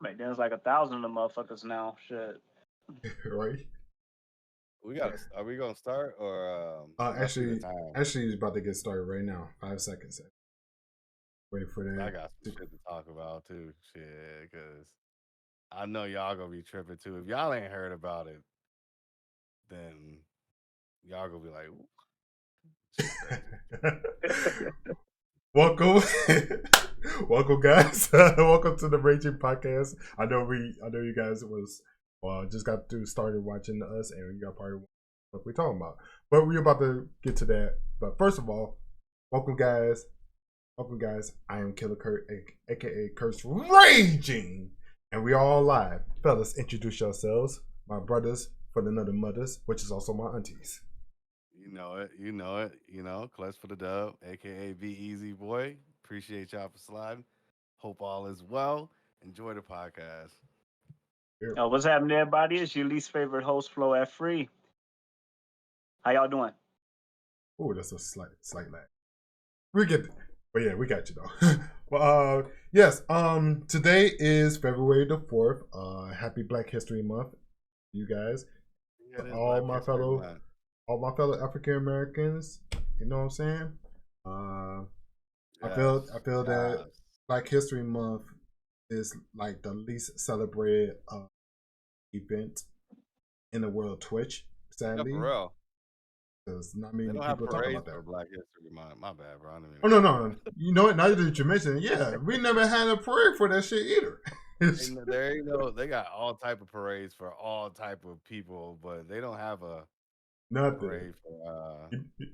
Right, there's like 1,000 of them motherfuckers now. Shit. Right? We got. Are we gonna start or? 'Cause I see the time. Actually, he's about to get started right now. 5 seconds. Wait for that. I got some shit to talk about too. Shit, because I know y'all gonna be tripping too. If y'all ain't heard about it, then y'all gonna be like, Welcome, welcome, guys. Welcome to the Ragin podcast. I know you guys was just got to started watching us, and you got part of what we're talking about. But we're about to get to that. But first of all, welcome, guys. Welcome, guys. I am Killer Kurt, aka Kurt's Raging, and we all live. Fellas, introduce yourselves. My brothers for the Nutty Mothers, which is also my aunties. you know it, you know it, Clutch for the dub, aka Be Easy Boy. Appreciate y'all for sliding. Hope all is well. Enjoy the podcast. What's happening, everybody? It's your least favorite host, Flo F. Free. How y'all doing? Oh, that's a slight lag. We get, but yeah, we got you though. Well, yes. Today is February the 4th. Happy Black History Month, you guys. Yeah, all my fellow African Americans. You know what I'm saying? Yes, I feel that Black History Month is like the least celebrated event in the world. Twitch, sadly. Yeah, for real. Because not many people talk about that. For Black History Month. My bad, bro. Oh no! You know what? Now that you mentioned it, yeah, we never had a parade for that shit either. There ain't no. They got all type of parades for all type of people, but they don't have a parade for.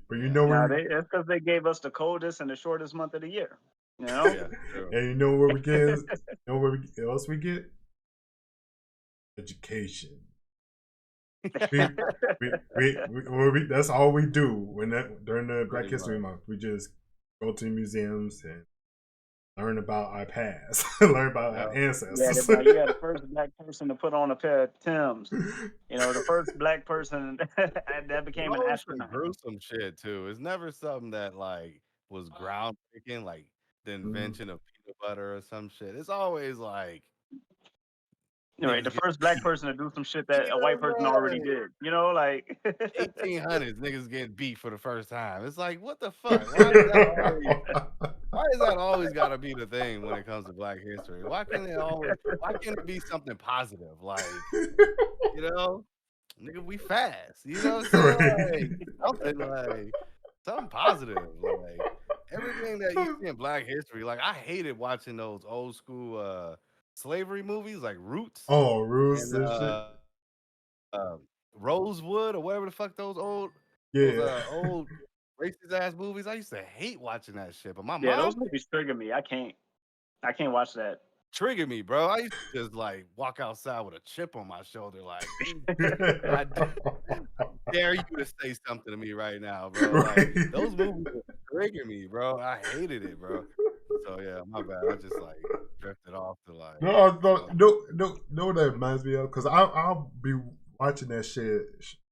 But you know what? It's because they gave us the coldest and the shortest month of the year. You know? Yeah, and you know where we get? You know where else we get? Education. That's all we do during the Black History Month. We just go to museums and learn about our past, learn about our ancestors. Yeah, you had the first black person to put on a pair of Timbs. You know, the first black person that became an astronaut. Gruesome shit too. It's never something that like was groundbreaking, like the invention of peanut butter or some shit. It's always like. Right, the first black person to do some shit that a white person already did. You know, like 1800s, niggas getting beat for the first time. It's like, what the fuck? Why is that always got to be the thing when it comes to Black history? Why can't it be something positive? Like, you know, nigga, we fast. You know what I'm saying? Something positive. Like everything that you see in Black history. Like I hated watching those old school slavery movies like Roots. Oh, Roots and shit. Rosewood or whatever the fuck those old old racist ass movies. I used to hate watching that shit, but my mom. Those movies trigger me. I can't watch that. Trigger me, bro. I used to just like walk outside with a chip on my shoulder, like I dare you to say something to me right now, bro. Like those movies trigger me, bro. I hated it, bro. So yeah, my bad. I just like drifted off to like no. That reminds me of because I'll be watching that shit.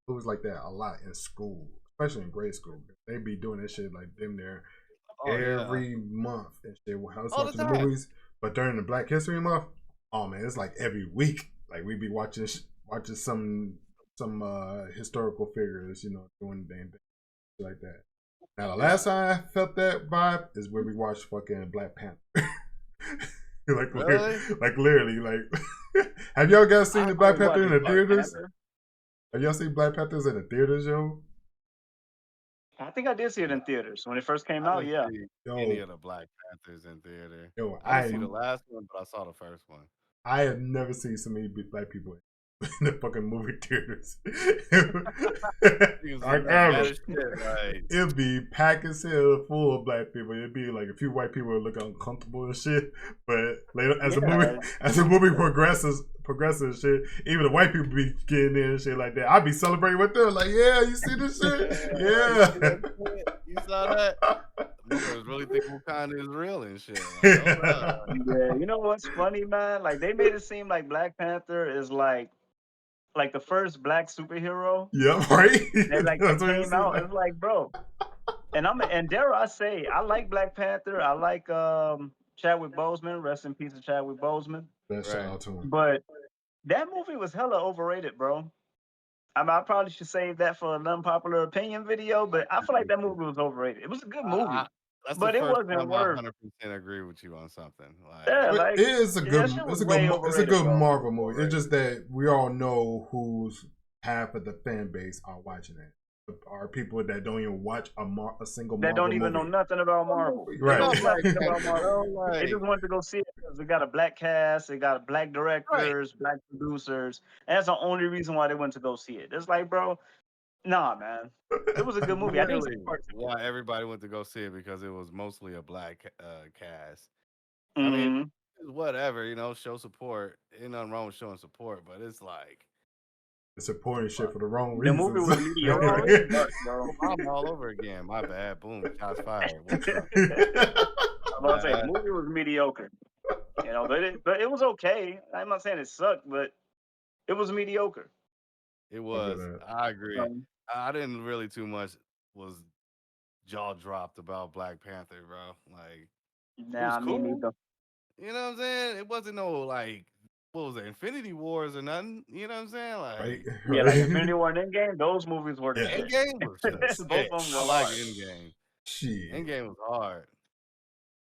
It was like that a lot in school, especially in grade school. They be doing that shit like them there every month and shit. I was watching the movies, but during the Black History Month, oh man, it's like every week. Like we be watching some historical figures, you know, doing damn thing like that. Now the last time I felt that vibe is when we watched fucking Black Panther. Literally. Have y'all guys seen the Black Panther in the theaters? Have y'all seen Black Panthers in the theaters, yo? I think I did see it in theaters when it first came out. Yeah. Any of the Black Panthers in theater? Yo, I didn't see the last one, but I saw the first one. I have never seen so many black people in the fucking movie theaters. Like average. It'd be packed as hell full of black people. It'd be like a few white people would look uncomfortable and shit. But later, as the movie progresses and shit, even the white people be getting in and shit like that. I'd be celebrating with them, like, yeah, you see this shit? Yeah. You saw that? Niggas really think Wakanda is real and shit. Like, yeah, you know what's funny, man? Like they made it seem like Black Panther is like the first black superhero. Yeah, right. And like it came out, it's like, bro. And dare I say, I like Black Panther. I like Chadwick Boseman. Rest in peace to Chadwick Boseman. That shout Right. out to him. But that movie was hella overrated, bro. I probably should save that for an unpopular opinion video, but I feel like that movie was overrated. It was a good I, movie, that's the but it first wasn't time I worth. 100% agree with you on something. Yeah, Like, But like it is a yeah, good, shit was it's a good, way it's a overrated, good bro. Marvel movie. It's just that we all know who's half of the fan base are watching it. Are people that don't even watch a single That Marvel don't even know movie. nothing about Marvel. They Right. know about Black nothing about Panther, Marvel. bro. They just Like, wanted to go see it because they got a black cast, they got black right. directors, black producers. And that's the only reason why they went to go see it. It's like, bro, nah, man. It was a good movie. I didn't see Literally, part two. why everybody went to go see it because it was mostly a black cast. I mean, Mm-hmm. whatever, show support. Ain't nothing wrong with showing support, but it's like, It's supporting shit fuck. for the wrong The movie reasons. was Bro, mediocre as fuck, bro. Obama all over again. My bad. Boom. Shots fired. What's up? I'm about to say the Uh, movie was mediocre. But it was okay. I'm not saying it sucked, but it was mediocre. it I feel was. that. I agree. Um, I didn't really too much was jaw dropped about Black Panther, bro. Like, it was nah, me cool. neither. You know what I'm saying? It wasn't no like what was it, Infinity Wars or nothing. You know what I'm saying? Right, Like Yeah, like right. Infinity War and Endgame, those movies were the Yeah. shit. Endgame was the Both shit. of them I were like hard. Endgame. Shit. Endgame was hard.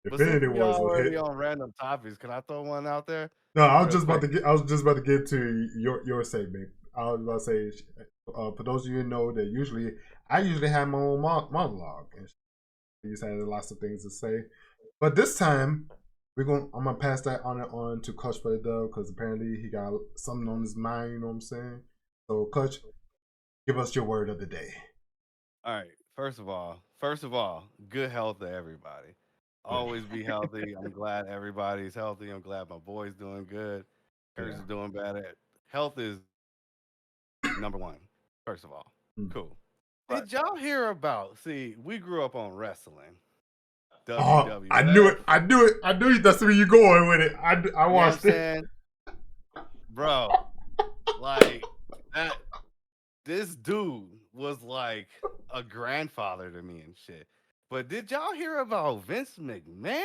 But since Infinity we Wars was already hit. on random topics, can I throw one out there No, real quick? I was just about to get to your segment. I was about to say, for those of you who know that I usually have my own monologue, and he's had lots of things to say. But this time, I'm gonna pass that on to Clutch for the dub because apparently he got something on his mind. You know what I'm saying? So, Clutch, give us your word of the day. All right. First of all, good health to everybody. Yeah, Always be healthy. I'm glad everybody's healthy. I'm glad my boy's doing good. Curtis yeah. is doing better. Health is number one. First of all, Mm. cool. Right. Did y'all hear about? See, we grew up on wrestling, Oh, I knew it. WWF. I knew it. I knew that's where you going with it. I You know what I'm watched it. saying, bro? Like that. This dude was like a grandfather to me and shit. But did y'all hear about Vince McMahon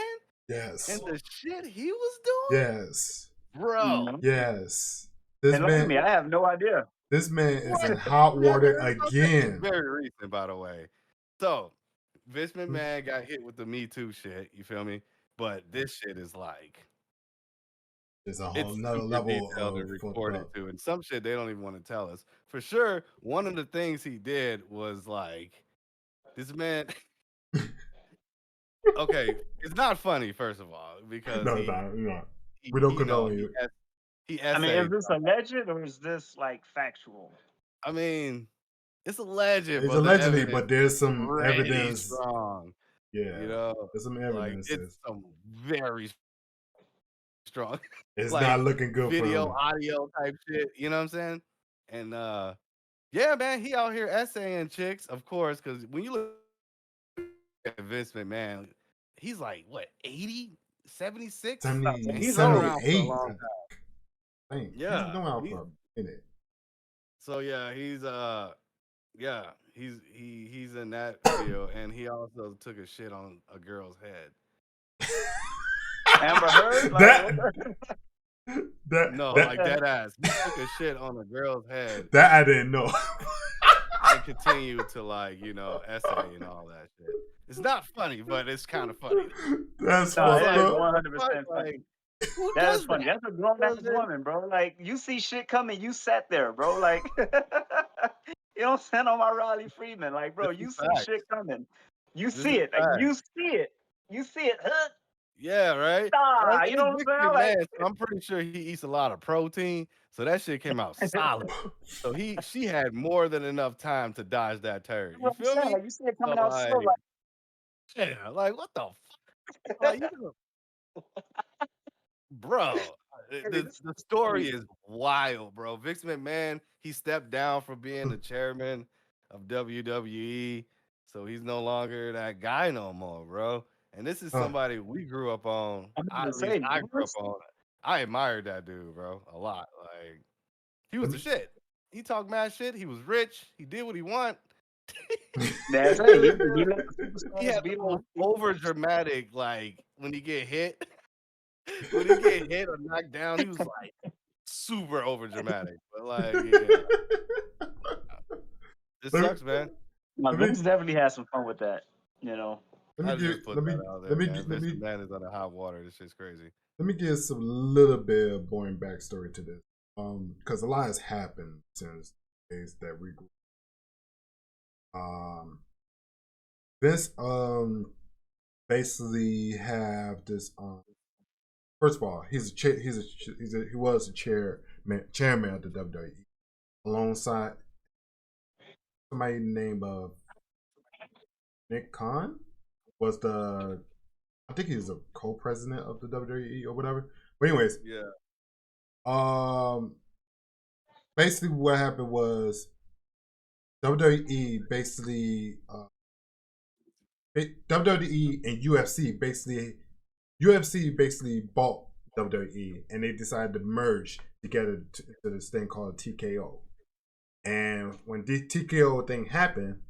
Yes. and the shit he was doing, Yes. bro? Mhm. Yes. This Enlighten me. man. I have no idea. This man is What? in hot You never water heard about this? It's again. very recent, by the way. So Vince McMahon got hit with the Me Too shit. You feel me? But this shit is like It's a whole it's nother super level detailed and of fucked recorded up. too. And some shit they don't even want to tell us. For sure, one of the things he did was like this man. Okay, it's not funny first of all because No, it's not. No. he We don't you know condone you. he I mean, is essayed. this alleged or is this like factual? I mean, it's a legend, It's but the allegedly, evidence but there's is some pretty evidence. strong. Yeah, You know, there's some like it's evidences. some very strong, It's not like looking good for video, him. audio type shit. You know what I'm saying? And yeah, man, he out here essaying chicks, of course, because when you look at Vince McMahon, he's like what 80, 76? He's been Old. around for a 78. long time. I think he's Yeah, been out for a minute. so yeah, yeah, he's in that field, and he also took a shit on a girl's head. Amber Heard? Like, that that No, that like dead ass. He took a shit on a girl's head that I didn't know. and continued to essay and all that shit. It's not funny, but it's kind of funny. That's no, It's fucked it like is up. what the 100% fuck? funny. Like who That is does funny. that? That's a grown You know ass what I'm saying? woman, bro. Like, you see shit coming, you sat there, bro. Like, you don't stand on my Riley Freeman. Like, bro, This you is see shit facts. coming. You This see is it. Like, facts. you see it. You see it. Huh? Yeah, right. Nah, you And know it's what Vince I'm saying? McMahon, so I'm pretty sure he eats a lot of protein, so that shit came out Like, solid. So she had more than enough time to dodge that turd. you know You what I'm feel saying? me? Like, you see it So coming out slow. like, yeah, like what the fuck? Like you know, bro, Like, this the is story funny. is wild, bro. Vince McMahon, he stepped down from being the chairman of WWE, so he's no longer that guy no more, bro. And this is Uh, somebody we grew up on. I'm At gonna least say, I grew up on. I admired that dude, bro, a lot. Like he was let the me- shit. He talked mad shit. He was rich. He did what he want. that's it. He let the He superstars had beat the on most over dramatic, like when he get hit. when he get hit or knocked down, he was like super over dramatic. But like, yeah, it let me, sucks, man. No, let me, Vince definitely had some fun with that. You know. let me I give, just put that out there, let me, man. let Vince me, McMahon is under hot water. This shit's crazy. let me give some little bit of boring backstory to this. Because a lot has happened since days that we grew. Vince, basically have this. First of all, he was a chairman of the WWE, alongside somebody named Nick Khan was the. I think he's a co-president of the WWE or whatever. But anyways, Yeah. Basically what happened was WWE basically WWE and UFC basically bought WWE and they decided to merge together to this thing called TKO. And when the TKO thing happened,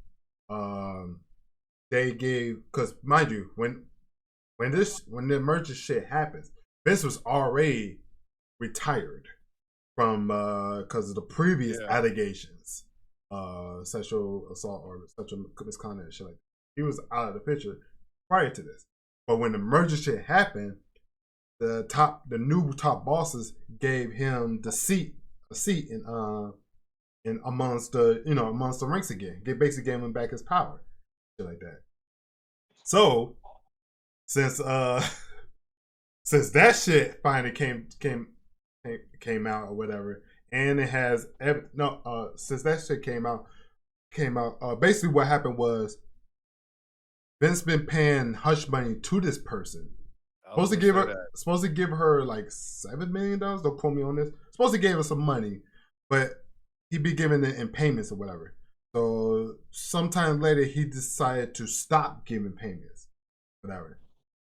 they gave, because mind you, when the merger shit happens, Vince was already retired from because of the previous allegations, sexual assault or sexual misconduct and shit like that. He was out of the picture prior to this. But when the merger shit happened, the new top bosses gave him a seat in amongst the ranks again. They basically gave him back his power, shit like that. So since since that shit finally came out or whatever, and it has since that shit came out, basically what happened was Vince been paying hush money to this person. Supposed to give her like $7 million. Don't quote me on this. Supposed to give her some money, but he be giving it in payments or whatever. So sometime later he decided to stop giving payments, whatever.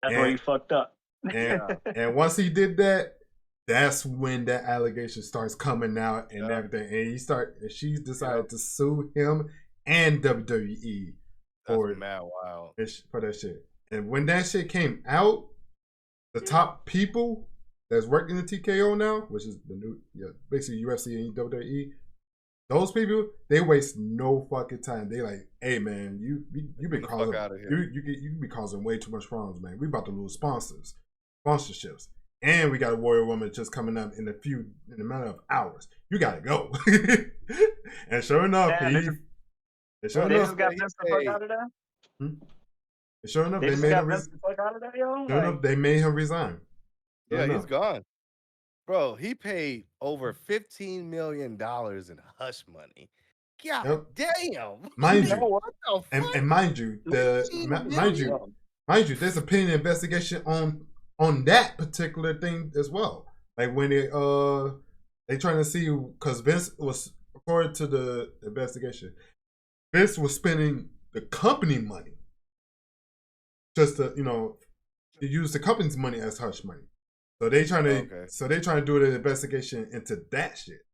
That's where he fucked up. And once he did that, that's when that allegation starts coming out and everything. And she decided to sue him and WWE for mad wild for that shit. And when that shit came out, the top people that's working in TKO now, which is the new, basically UFC and WWE, those people, they waste no fucking time. They like, hey man, you been causing you be causing way too much problems, man. We about to lose sponsorships, and we got a Warrior Woman just coming up in a matter of hours. You gotta go. And sure enough, they just got Vince the fuck out of there. And sure enough, they made him they made him resign. Yeah, he's gone. Bro, he paid over $15 million in hush money. God damn. Mind you, and mind you, there's a pending investigation on that particular thing as well. Like when they trying to see, because Vince was, according to the investigation, Vince was spending the company money just to use the company's money as hush money. So they trying to do an investigation into that shit.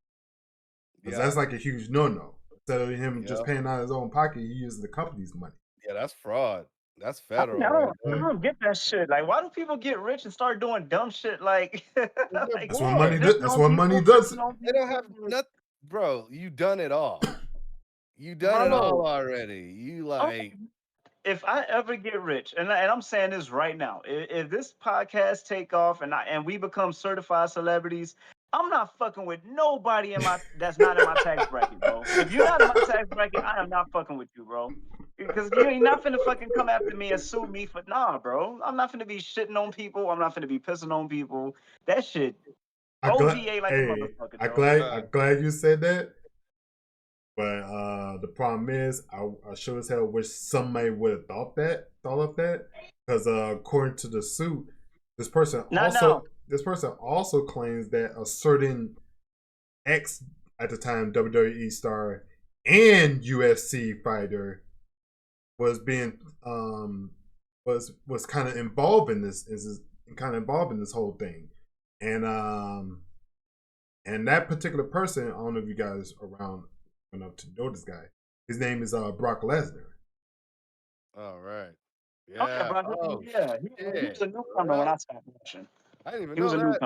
Because that's like a huge no-no. Instead of him just paying out of his own pocket, he uses the company's money. Yeah, that's fraud. That's federal. I don't get that shit. Like, why do people get rich and start doing dumb shit? Like, that's what money does. That's what money does. They don't have nothing, bro. You done it all. You done it all already. You like. If I ever get rich, and I'm saying this right now, if this podcast take off and we become certified celebrities, I'm not fucking with nobody that's not in my tax bracket, bro. If you're not in my tax bracket, I am not fucking with you, bro. Because you ain't not finna fucking come after me and sue me for bro. I'm not finna be shitting on people. I'm not finna be pissing on people. That shit. OVA like a motherfucker. I'm glad you said that. But the problem is, I sure as hell wish somebody would have thought of that, because according to the suit, this person also claims that a certain ex at the time WWE star and UFC fighter was being was kind of involved in this whole thing, and that particular person, I don't know if you guys around enough to know this guy. His name is Brock Lesnar. All right. Yeah. He was a newcomer when I started watching. I didn't even He was know a that.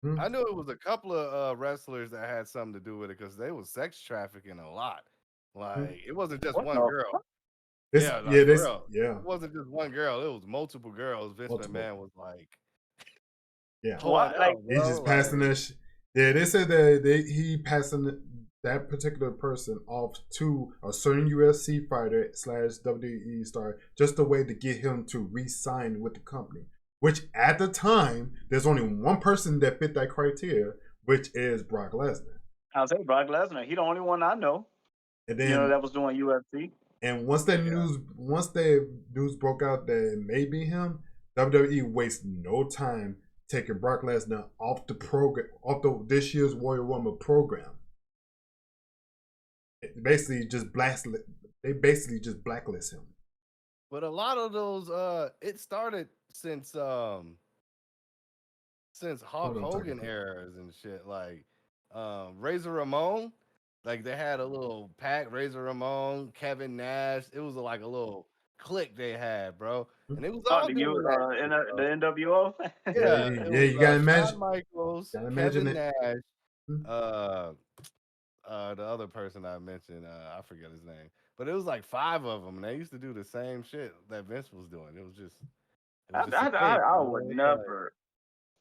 newcomer. I knew it was a couple of wrestlers that had something to do with it because they was sex trafficking a lot. Like it wasn't just What one the girl. fuck? Yeah, like for This real. yeah, It wasn't just one girl. It was multiple girls. Vince multiple. McMahon was like Yeah. pulling What? Like, out, He bro. just passing Like, that. Yeah, they said that he passing that particular person off to a certain UFC fighter / WWE star, just a way to get him to re-sign with the company. Which at the time, there's only one person that fit that criteria, which is Brock Lesnar. I'll say Brock Lesnar. He the only one I know. And You know then, that was doing UFC. and once that news broke out that it may be him, WWE wasted no time taking Brock Lesnar off the program, this year's Royal Rumble program. They basically just blacklist him. but a lot of those, it started since Hulk Hogan eras and shit. Like, Razor Ramon, like they had a little pack. Razor Ramon, Kevin Nash. It was like a little clique they had, bro, and it was all The doing that. Shit, the NWO. yeah, Yeah, it yeah, was you gotta Shawn imagine. Michaels, Gotta imagine Kevin Nash, Hmm. The other person I mentioned, I forget his name, but it was like 5 of them, and they used to do the same shit that Vince was doing. It was just a thing. I You would know? never.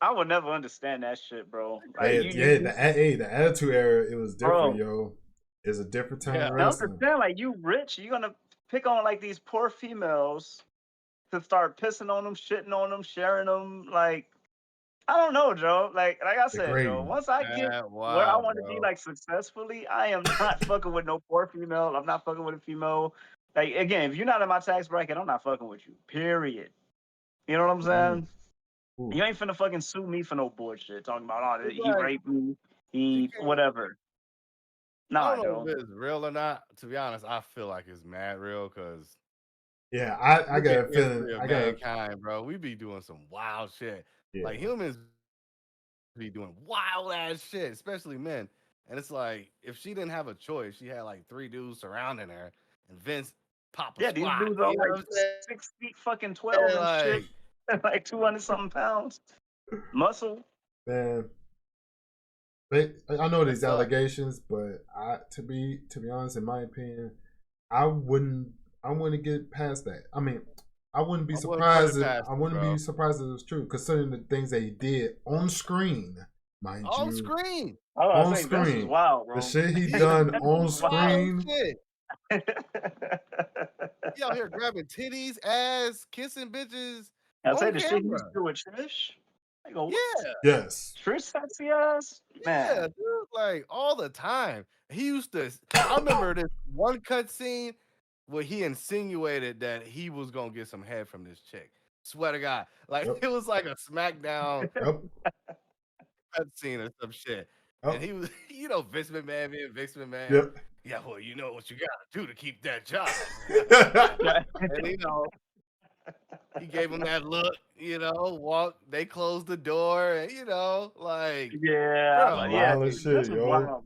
I would never understand that shit, bro. Like The Attitude Era, it was different, bro. yo. It's a different time Yeah. of I wrestling. understand, like you rich, you're gonna pick on like these poor females to start pissing on them, shitting on them, sharing them. Like I don't know, Joe. Like I said, Joe. Degrading. Once I get where I want to be, like successfully, I am not fucking with no poor female. I'm not fucking with a female. Like again, if you're not in my tax bracket, I'm not fucking with you. Period. You know what I'm saying? Ooh. You ain't finna fucking sue me for no bullshit. Talking about It's he like, raped me, he can't- whatever. I Nah, don't know Joe. if it's real or not. To be honest, I feel like it's mad real because Yeah, I got a feeling. of mankind, bro. We be doing some wild shit. Yeah. Like humans be doing wild ass shit, especially men. And it's like if she didn't have a choice, she had like 3 dudes surrounding her, and Vince pop a Yeah, these squat. dudes are You know like what I'm saying? 6 feet fucking 12 and shit. Like, Like 200 something pounds. Muscle. Man, I know these sucks. allegations, but to be honest, in my opinion, I wouldn't get past that. I mean, I wouldn't be surprised if it was true, considering the things they did on screen, mind you. On screen. On screen. Vince was wild, bro. The shit he done on screen. He out here grabbing titties, ass, kissing bitches. I'll say the camera. shit he used to do with Trish. I go, what? Yeah. Yes. Trish sexy ass? Man. Yeah, dude, like all the time. He used to. I remember this one cut scene where he insinuated that he was gonna get some head from this chick. Swear to God, like it was like a SmackDown cut scene or some shit. And he was, Vince McMahon being Vince McMahon. Yep. Yeah, well, you know what you gotta do to keep that job. And he gave him that look, walk. They closed the door, and like shit, yo.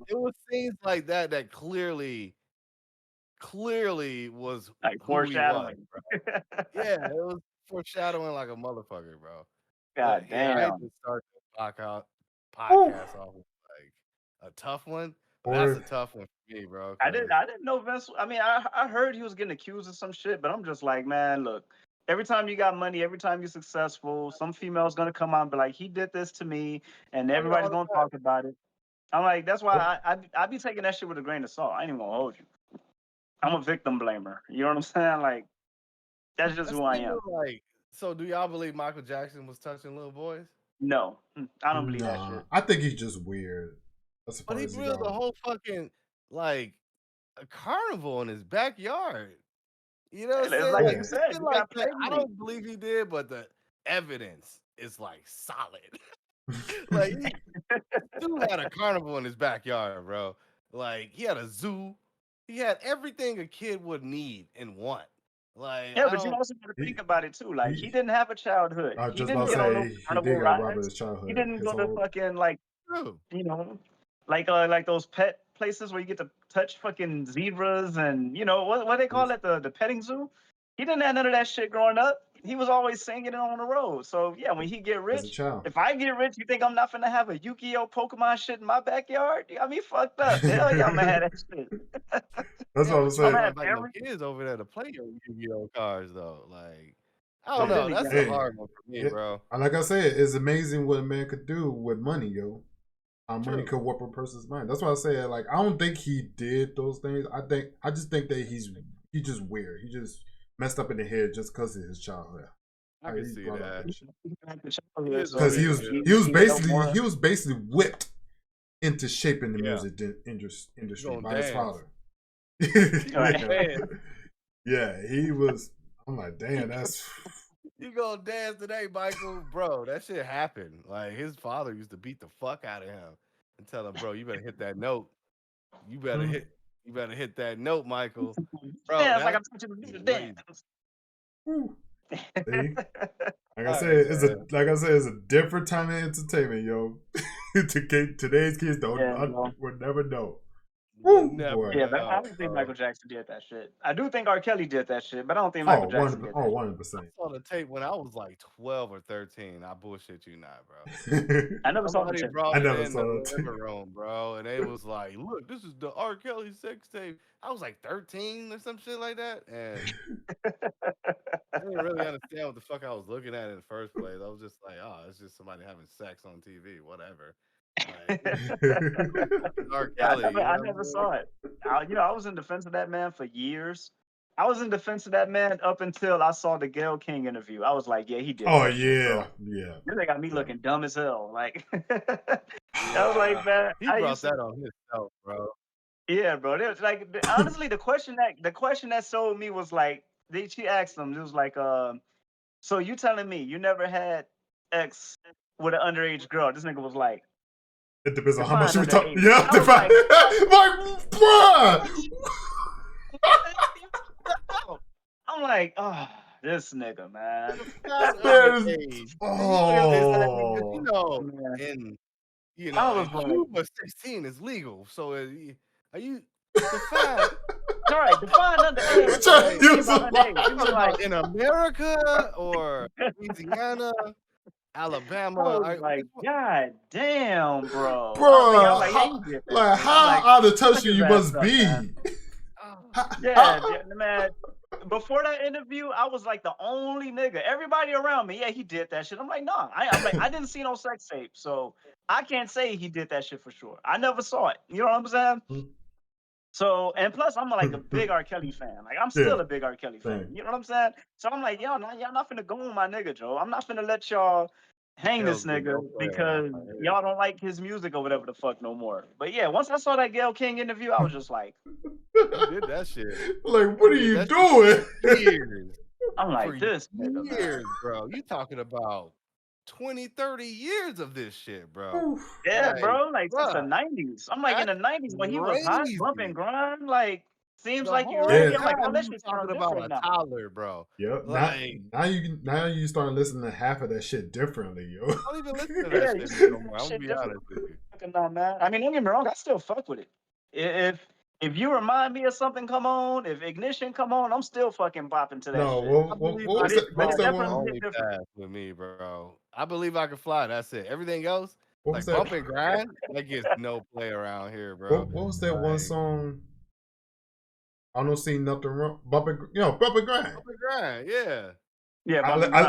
It was scenes like that clearly was like who he was, foreshadowing. bro. Yeah, it was foreshadowing like a motherfucker, bro. God damn. I had to start the podcast off with like a tough one. But that's a tough one for me, bro. I didn't know Vince. I mean, I heard he was getting accused of some shit, but I'm just like, man, look. Every time you got money, every time you're successful, some female's gonna come out and be like, he did this to me, and everybody's gonna talk about it. I'm like, that's why I be taking that shit with a grain of salt. I ain't even gonna hold you. I'm a victim blamer. You know what I'm saying? Like, that's just who I am. Like, so do y'all believe Michael Jackson was touching little boys? No, I don't believe that shit. I think he's just weird. But he built a whole fucking like a carnival in his backyard. You know what I'm saying? Like you said, you like that. I don't believe he did, but the evidence is like solid. Like he dude had a carnival in his backyard, bro. Like he had a zoo. He had everything a kid would need and want. Like but you also got to think about it too. Like he didn't have a childhood. I was he just didn't about to get on say those he carnival did got robbed rides. his childhood. He didn't go to fucking like like those pet places where you get to touch fucking zebras and what they call it, the petting zoo. He didn't have none of that shit growing up. he was always singing it on the road. So yeah, when he get As a rich, child. if I get rich, you think I'm not finna have a Yu-Gi-Oh Pokemon shit in my backyard? You got me fucked up. Hell yeah, I'm gonna have that shit. That's what I'm but you saying. don't I'm gonna have have like no every kids over there to play your Yu-Gi-Oh cards though. Like, I don't so know. then That's again. a Hey, hard one for me, bro. like I said, it's amazing what a man could do with money, yo. How money True. could warp a person's mind. That's why I say, like, I don't think he did those things. I just think that he's just weird. He just messed up in the head just because of his childhood. I Like, can he see brought up that. that shit. He is a Because bit weird. he was basically whipped into shaping the Yeah. music industry gonna by his dance. father. Right. Yeah, he was. I'm like, damn, that's. You gonna dance today, Michael? Bro, that shit happened. Like, his father used to beat the fuck out of him and tell him, bro, you better hit that note. You better hit that note, Michael. Bro, Yeah, it's like that's I'm touching the beat of crazy. dance. See? Like I All said, right, it's a different time of entertainment, yo. Today's kids would never know. Woo, Never boy. Yeah, but I know, don't think bro. Michael Jackson did that shit. I do think R. Kelly did that shit, but I don't think Michael Jackson did that. 100%. I saw the tape when I was like 12 or 13. I bullshit you not, bro. I never saw the Somebody tape. brought I it never in saw the it. living room, bro, and it was like, look, this is the R. Kelly sex tape. I was like 13 or some shit like that, and I didn't really understand what the fuck I was looking at in the first place. I was just like, oh, it's just somebody having sex on TV, whatever. Like, R. Yeah, Kelly, you know I what never I mean? saw it. I was in defense of that man for years. I was in defense of that man up until I saw the Gayle King interview. I was like, yeah, he did Oh that shit, bro. yeah. This got me looking dumb as hell. Like, I Yeah. was like, man, He brought that on himself, bro. yeah, bro. It was like, honestly, the question that sold me was like, she asked him, it was like, so you telling me you never had sex with an underage girl? This nigga was like, It depends on how much define you talk. underage. Yeah, I was define. Like, bruh. I'm like, oh, this nigga, man. Oh. You know, Man. and you I know, was in like, Cuba, 16 is legal. So are you defined? all right, define underage. You trying to use a underage. You was like, In America or Louisiana, Alabama? I was like, God damn, bro. Bruh, I was like, yeah, you did that. like shit. how I'm like, out of touch look you his must ass up, be. man. Yeah, man. Before that interview, I was like the only nigga. Everybody around me, yeah, he did that shit. I'm like, nah, I'm like, I didn't see no sex tape, so I can't say he did that shit for sure. I never saw it. You know what I'm saying? So, and plus, I'm like a big R. Kelly fan. Like, I'm still a big R. Kelly fan. You know what I'm saying? So I'm like, y'all not finna go on my nigga, Joe. I'm not finna let y'all hang this nigga because y'all don't like his music or whatever the fuck no more. But yeah, once I saw that Gayle King interview, I was just like, you did that shit. Like, what are you doing? Years. I'm like, For this nigga, years, bro. You talking about 20, 30 years of this shit, bro. Yeah, Like, bro. Like since the bruh, 90s. I'm like in the 90s when he was hot, crazy. bump and grind. Like seems The like you whole ready. I'm like, time oh, this you shit's talking turned about different a now. toddler, bro. Yep. Like, now you start listening to half of that shit differently, yo. I don't even listen to that shit no more. I'm gonna be honest with you. Nah, man. I mean, don't get me wrong. I still fuck with it. If you remind me of something, come on. If Ignition come on, I'm still fucking bopping to that No, shit. what was that one? Only path with me, bro. I believe I can fly. That's it. Everything else, What was like that? bump and grind, that gets no play around here, bro. What was that one song? I don't see nothing wrong. Bump and grind. Bump and grind, yeah. Yeah,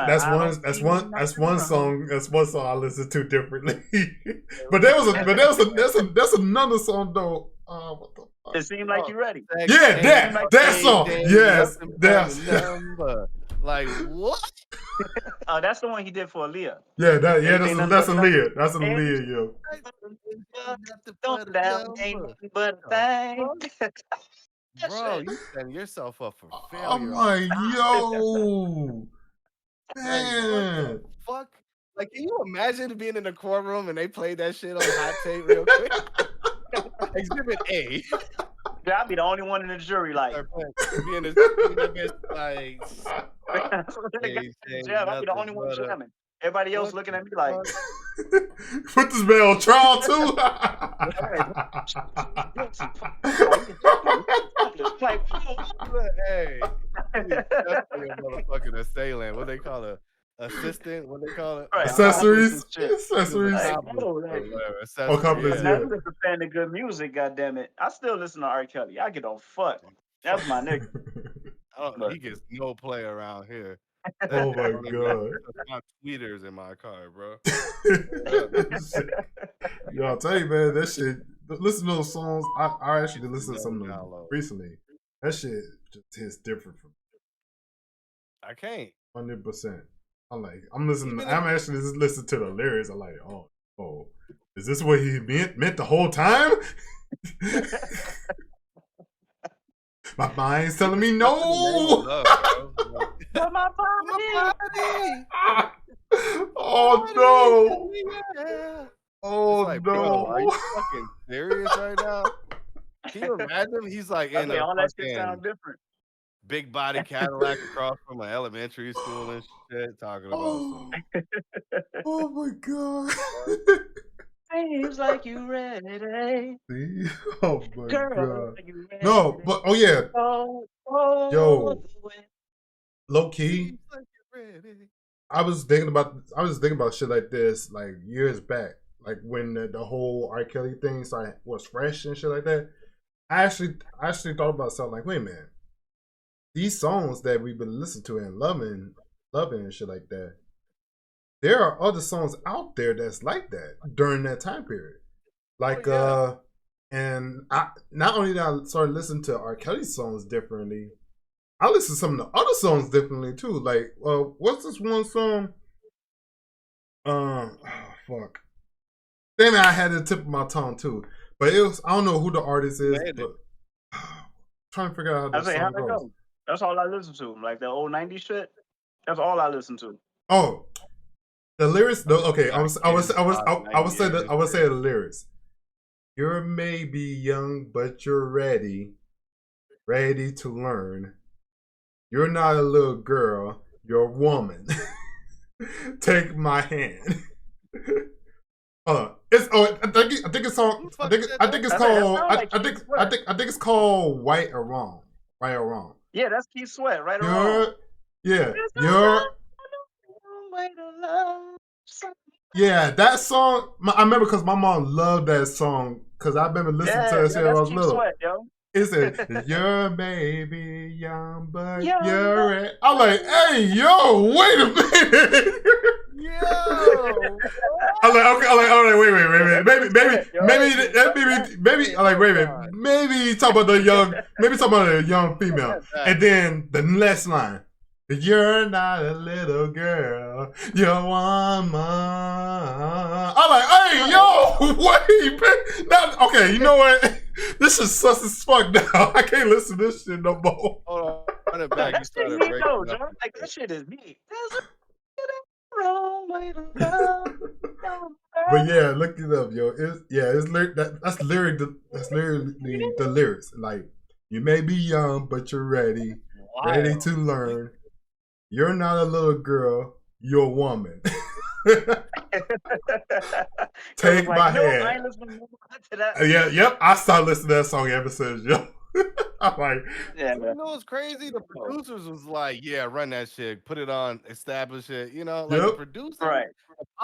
that's one song. That's one song I listen to differently. but that's another song though. What the fuck? It seemed like you ready. Yeah, that song. Yes, like what? Oh, that's the one he did for Aaliyah. Yeah, that's Aaliyah. That's an Aaliyah, yo. Don't doubt, ain't nothing but a thing. Bro, you setting yourself up for failure. I'm like, yo, man. What the fuck? Like, can you imagine being in a courtroom and they play that shit on hot tape real quick? Exhibit A. Yeah, I'll be the only one in the jury, like. I'll be the only one jamming. Everybody else looking at me like. Put this man on trial too. Hey. He's definitely a motherfucking assailant. What they call a assistant? What they call it? Right, Accessories, accomplice and shit. accessories, Like, Accomplice no, or like, whatever. or accomplice. Accessory. man, Yeah. I'm just a fan of good music. Goddamn it, I still listen to R. Kelly. I get on fuck. That's my nigga. But He gets no play around here. Oh my One of god. my tweeters in my car, bro. Yo, I'll tell you, man, that shit. Listen to those songs. I actually listened to some of them Download. recently. That shit just hits different from I can't. 100%. I'm listening. Even I'm actually just listening to the lyrics. I'm like, oh, is this what he meant the whole time? My mind's telling me no. but my body. Oh no. Yeah. Oh It's like, no. bro, are you fucking serious right now? Can you imagine? He's like in Okay, a all that shit fucking sound different. big body Cadillac across from an elementary school and shit, talking about some. Oh my god. Seems like you ready. See? Oh my Girl, god. you ready? No, but oh yeah. Oh, Yo. the way. Low key. Seems like you're ready. I was thinking about shit like this like years back, like when the whole R. Kelly thing was fresh and shit like that. I actually thought about something like, wait a minute, these songs that we've been listening to and loving and shit like that, there are other songs out there that's like that during that time period. Like and I not only did I start listening to R. Kelly songs differently, I listen to some of the other songs differently too. Like, what's this one song? Oh fuck. Damn it, I had the tip of my tongue too. But it was, I don't know who the artist is, but trying to figure out how the song goes. That's all I listen to. Like the old 90s shit. That's all I listen to. Oh, the lyrics. No, okay, I would say the lyrics. You're maybe young, but you're ready to learn. You're not a little girl, you're a woman. Take my hand. I think it's called Right or Wrong. Right or Wrong. Yeah, that's Keith Sweat, Right or Wrong. Yeah, that song. I remember because my mom loved that song because I remember listening to that shit when I was little. Sweat, yo. It said, "You're maybe young, but you're it." I'm like, "Hey, yo, wait a minute." Yo. I'm like, okay, all right, wait, maybe talk about the young female, and then the next line. You're not a little girl, you're a woman. I'm like, hey, yo, wait, man. Okay, you know what? This is sus as fuck now. I can't listen to this shit no more. Hold on, run it back. You started breaking up. Like, that shit is me. Wrong way to love. But yeah, look it up, yo. That's literally the lyrics. Like, you may be young, but you're ready to learn. You're not a little girl, you're a woman. Take my hand. I started listening to that song ever since, yo. I'm like, yeah, you know what's crazy? The producers was like, yeah, run that shit, put it on, establish it. You know, like the producer, right?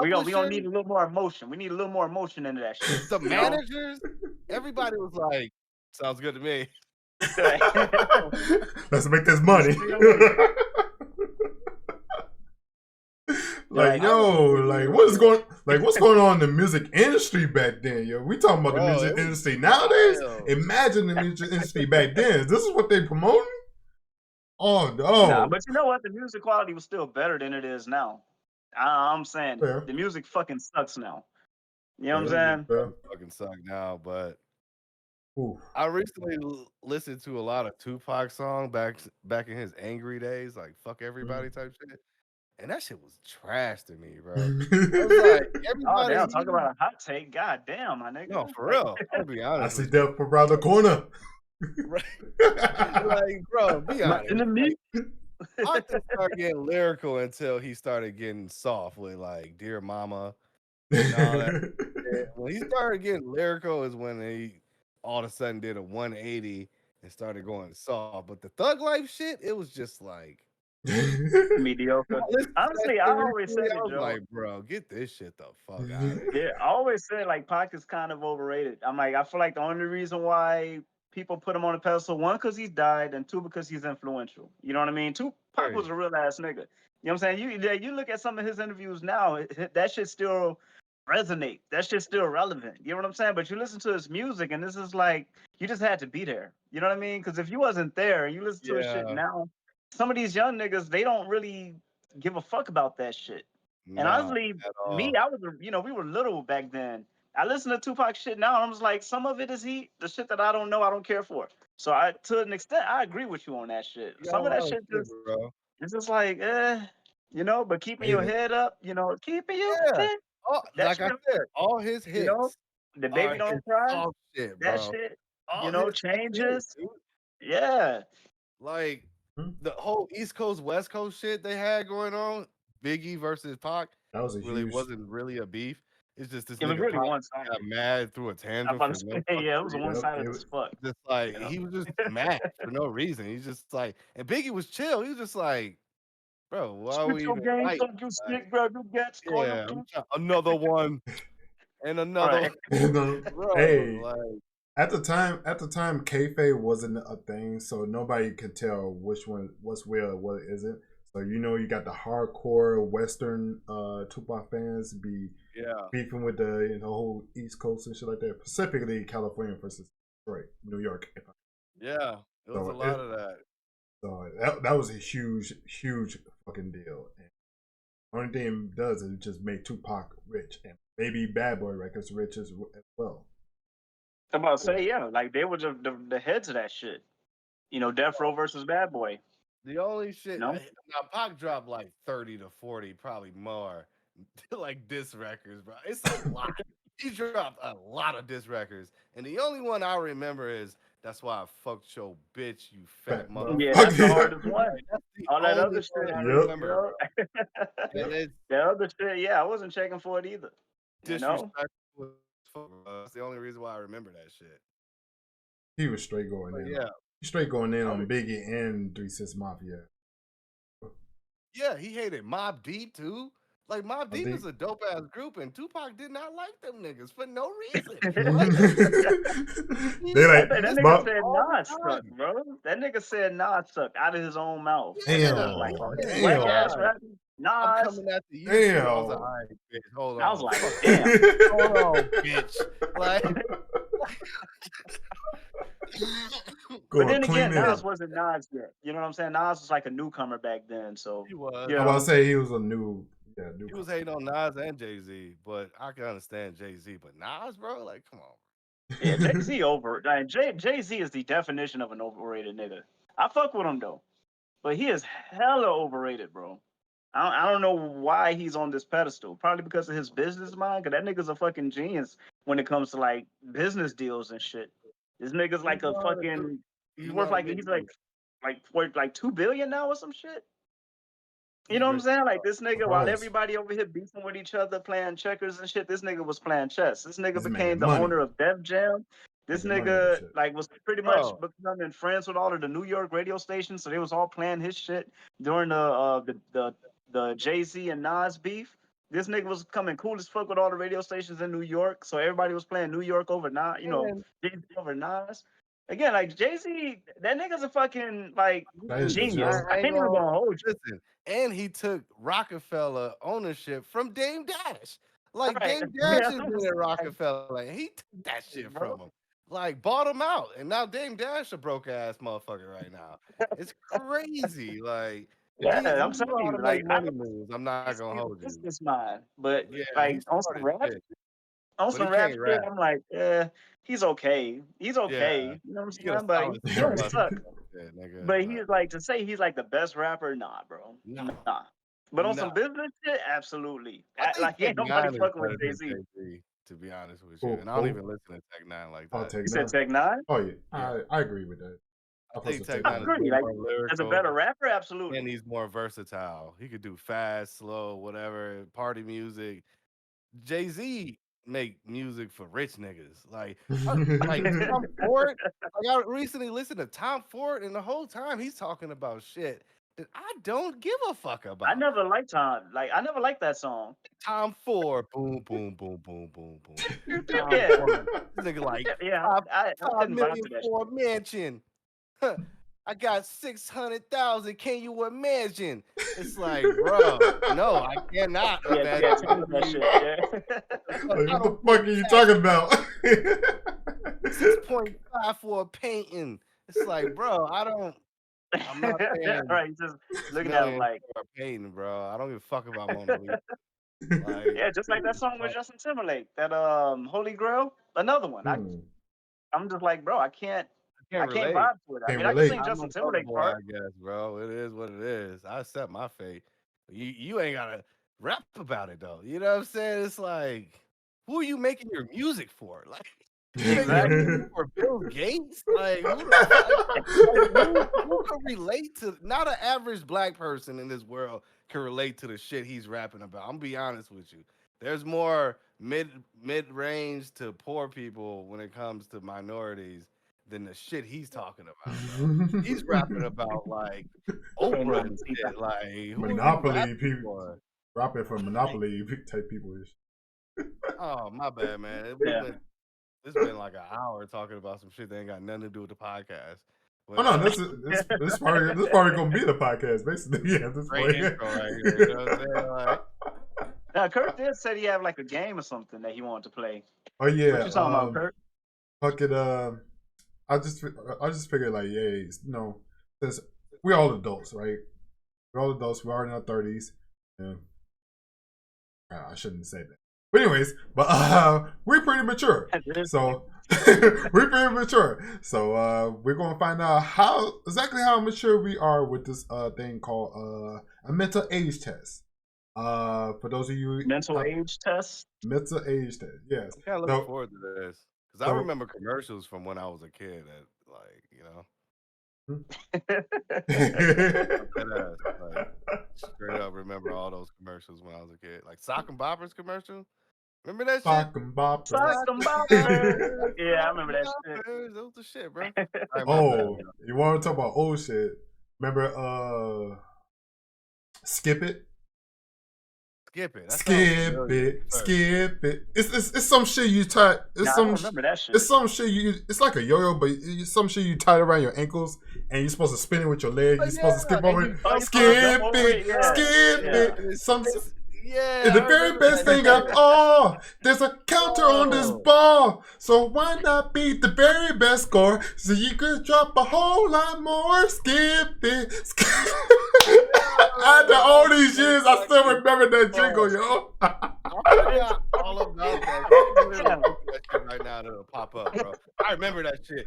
We don't need a little more emotion. We need a little more emotion into that shit. The managers, everybody was like, sounds good to me. Let's make this money. Like, what's going on in the music industry back then, yo? We talking about the music industry nowadays. Imagine the music industry back then. This is what they promoting? Oh no! Nah, but you know what? The music quality was still better than it is now. I'm saying the music fucking sucks now. You know what I'm saying? Fucking suck now, but I recently listened to a lot of Tupac songs back in his angry days, like "fuck everybody" type shit. And that shit was trash to me, bro. I was like, everybody. Talk about a hot take. God damn, my nigga. No, for real. I'll be honest. I see death around the corner. Right. Like, bro, be honest. I didn't start getting lyrical until he started getting soft with like "Dear Mama" and all that. When he started getting lyrical is when he all of a sudden did a 180 and started going soft. But the Thug Life shit, it was just like I Mediocre. listened to that Honestly, I shit always recently. said I it, was Joe. like, bro, get this shit the fuck out of Yeah, here. I always said like Pac is kind of overrated. I'm like, I feel like the only reason why people put him on a pedestal, one, because he's died, and two, because he's influential. You know what I mean? Tupac was Period. a real ass nigga. You know what I'm saying? You look at some of his interviews now, that shit still resonate. That shit's still relevant. You know what I'm saying? But you listen to his music, and this is like you just had to be there. You know what I mean? Because if you wasn't there and you listen to his shit Yeah, now, some of these young niggas they don't really give a fuck about that shit. And no, honestly, at me, all. I was, we were little back then. I listen to Tupac shit now, and I'm just like, some of it is heat. The shit that I don't know, I don't care for. So to an extent, I agree with you on that shit. You got Some a of that lot of shit shit, just, bro. it's just like, but keeping Hate your it. head up, keeping your Yeah. head. Oh, That like shit, I said, all his you know, hits the are baby his don't cry. soft shit, That bro. shit, All his hits, changes. dude. Yeah. Like Hmm? the whole East Coast West Coast shit they had going on, Biggie versus Pac, That was a really huge. wasn't really a beef. It's just this It was nigga really Pac one got sided. mad, threw a I'm tantrum about for to say, no fucking yeah, it was one reason. Yep. sided as fuck. Just like You know. he was just mad for no reason. He's just like, and Biggie was chill. He was just like, bro, why are Spit we your even game, fighting? talk you Like, stick, bro. You gets call you yeah, too. another one and another Right. one. No, Bro, hey, like at the time, kayfabe wasn't a thing, so nobody could tell which one what's real and what isn't. So you got the hardcore Western Tupac fans be yeah, beefing with the whole East Coast and shit like that, specifically California versus Detroit, New York. yeah. It was a So lot of that. that was a huge fucking deal. And the only thing it does is just make Tupac rich and maybe Bad Boy Records rich as well. I'm about to say, yeah, like they were the heads of that shit. Death Row versus Bad Boy. The only shit No, now Pac dropped like 30 to 40, probably more, like diss records, bro. It's a lot. He dropped a lot of diss records, and the only one I remember is "That's Why I Fucked Your Bitch, You Fat Fat yeah, that's the motherfucker. hardest one. Like, that's the All that only other one shit, I Yep. remember, bro. And Yep. it's that other shit, yeah, I wasn't checking for it either. You know, disrespectful as fuck, bro. That's the only reason why I remember that shit. He was straight going But in on yeah, straight going in I on was, Biggie and 3 6 Mafia. yeah, he hated Mobb Deep too. Like Mobb I Deep think is a dope ass group, and Tupac did not like them niggas for no reason. they Like he I like think that dissed nigga them my said all the Nas suck, time. bro. That nigga said Nas suck out of his own mouth. Yeah, Like all damn the whack ass damn time. rapper, I'm Nas. coming after you too. I was like, damn. all right, bitch, hold I was on. like, Fuck you. damn. Hold on, bitch. Like But Going then clean again, in. Nas wasn't Nas yet. You know what I'm saying? Nas was like a newcomer back then. So, he was, you I was about know, to say he was a new he was hating on Nas and Jay-Z, but I can understand Jay-Z. But Nas, bro, like, come on. yeah, Jay Z over. Like, Jay Z is the definition of an overrated nigga. I fuck with him though, but he is hella overrated, bro. I don't know why he's on this pedestal. Probably because of his business mind. Cause that nigga's a fucking genius when it comes to like business deals and shit. This nigga's You like a know, fucking. He's you worth know, like he's like worth like 2 billion now or some shit. You he's know what I'm rich. saying? Like this nigga, while Surprise. everybody over here beefing with each other, playing checkers and shit, this nigga was playing chess. This nigga He's became making the owner money. of Def Jam. This Making money with this nigga shit. like was pretty much Bro, becoming friends with all of the New York radio stations, so they was all playing his shit during the Jay Z and Nas beef. This nigga was coming cool as fuck with all the radio stations in New York, so everybody was playing New York over Nas, and Jay Z over Nas. Again, like Jay Z, that nigga's a fucking like That is listen, genius. Joe. I I ain't ain't even gonna gonna hold you. listen. And he took Rockefeller ownership from Dame Dash. Like Right. Dame Dash Yeah, has I been was at like, Rockefeller. And he took that shit bro. from him. Like bought him out. And now Dame Dash a broke ass motherfucker right now. It's crazy. Like Yeah, he I'm know telling how you, to make like I money know moves. I'm not he's gonna a hold you. business mind, but Yeah, like he's smart as shit. on But he some rap can't shit, rap. I'm like, he's okay. He's Yeah. okay. You know what I'm He get a saying? But silent he don't bust suck. or some shit, nigga. But But he's like to say he's like the best rapper, nah, bro. no. Nah. But on No. some business shit, absolutely. I think Like Tech ain't nobody Nine is fucking with better Jay than Z. Jay Z, to be honest with you. Who And I don't who? even listen to Tech Nine like I'll that. take You said nine. Tech Nine? Oh yeah, Yeah, I agree with that. I I fuss think with Tech take I Nine is nine. agree. way Like more as a lyrical, better rapper, and absolutely. he's more versatile. He could do fast, slow, whatever, party music. Jay Z make music for rich niggas. Like Tom Ford. Like I recently listened to Tom Ford, and the whole time he's talking about shit that I don't give a fuck I about. never liked Tom. Like I never liked that song. Tom Ford, boom, boom, boom, boom, boom, boom. You're Tom Yeah, Ford. This nigga like yeah. five, I five couldn't vibe million to that for shit. a mansion. Huh, I got 600,000. Can you imagine? It's like, bro, no, I cannot Yeah, tell me imagine that you. shit. Yeah. Like, I what the don't fuck pay are you tax. talking about? 6.5 for a painting. It's like, bro, I'm not paying Right, just 6 looking at him million like, for a painting, bro. I don't give a fuck about Mona Lisa. Like, yeah, just like that song with Justin Timberlake, that Holy Grail, another one. Hmm. I'm just like, bro, I I can't can't relate. vibe to it. I Can't mean, I can relate. sing I'm Justin a soda Timberlake boy, I part. guess, bro. It is what it is. I accept my fate. You ain't gotta rap about it though. You know what I'm saying? It's like, who are you making your music for? Like, you making your Exactly. music for Bill Gates? Like, who the fuck? Like, who can relate to? Not an average black person in this world can relate to the shit he's rapping about. I'm gonna be honest with you. There's more mid range to poor people when it comes to minorities than the shit he's talking about, bro. He's rapping about like Ain't Oprah nothing and to see shit. Like, who are you Monopoly rapping people, for? rapping for Monopoly type people. Oh, my bad, man. Yeah. It's been like an hour talking about some shit that ain't got nothing to do with the podcast. Oh But no, this probably gonna be the podcast basically. Yeah, at this great point. intro right here. You know what I'm saying? Like, Now, Kurt did say he had like a game or something that he wanted to play. Oh What yeah, you talking about, Kurt? fucking I just figured like, yeah, since we're all adults, right? We're all adults. We're already in our 30s. Yeah. I shouldn't say that. But anyways, we're pretty mature. So we're pretty mature. So we're gonna find out exactly how mature we are with this thing called a mental age test. For those of you Mental age test. mental age test, yes. I'm kind of looking forward to this because I So remember commercials from when I was a kid. That, like, you know, like, straight up remember all those commercials when I was a kid. Like Sock and Boppers commercial. Remember that shit? Sock and boppers. Sock 'em boppers. Yeah, I remember that shit. That was the shit, bro. All right, Oh, you want to talk about old shit? Remember, skip it. Skip it. That sounds Skip familiar. it, skip it. It's some shit you tie. It's Nah, I some. don't remember that shit. It's some shit you. It's like a yo-yo, but it's some shit you tie around your ankles, and you're supposed to spin it with your leg. You're supposed to skip over it. Skip it, skip it. Some. Yeah. The very best thing of all, there's a counter on this ball. So why not beat the very best score so you could drop a whole lot more? Skip it. After all these years, I still remember that jingle, yo. I forgot all about that. You really look at that shit right now, it'll pop up, bro. I remember that shit.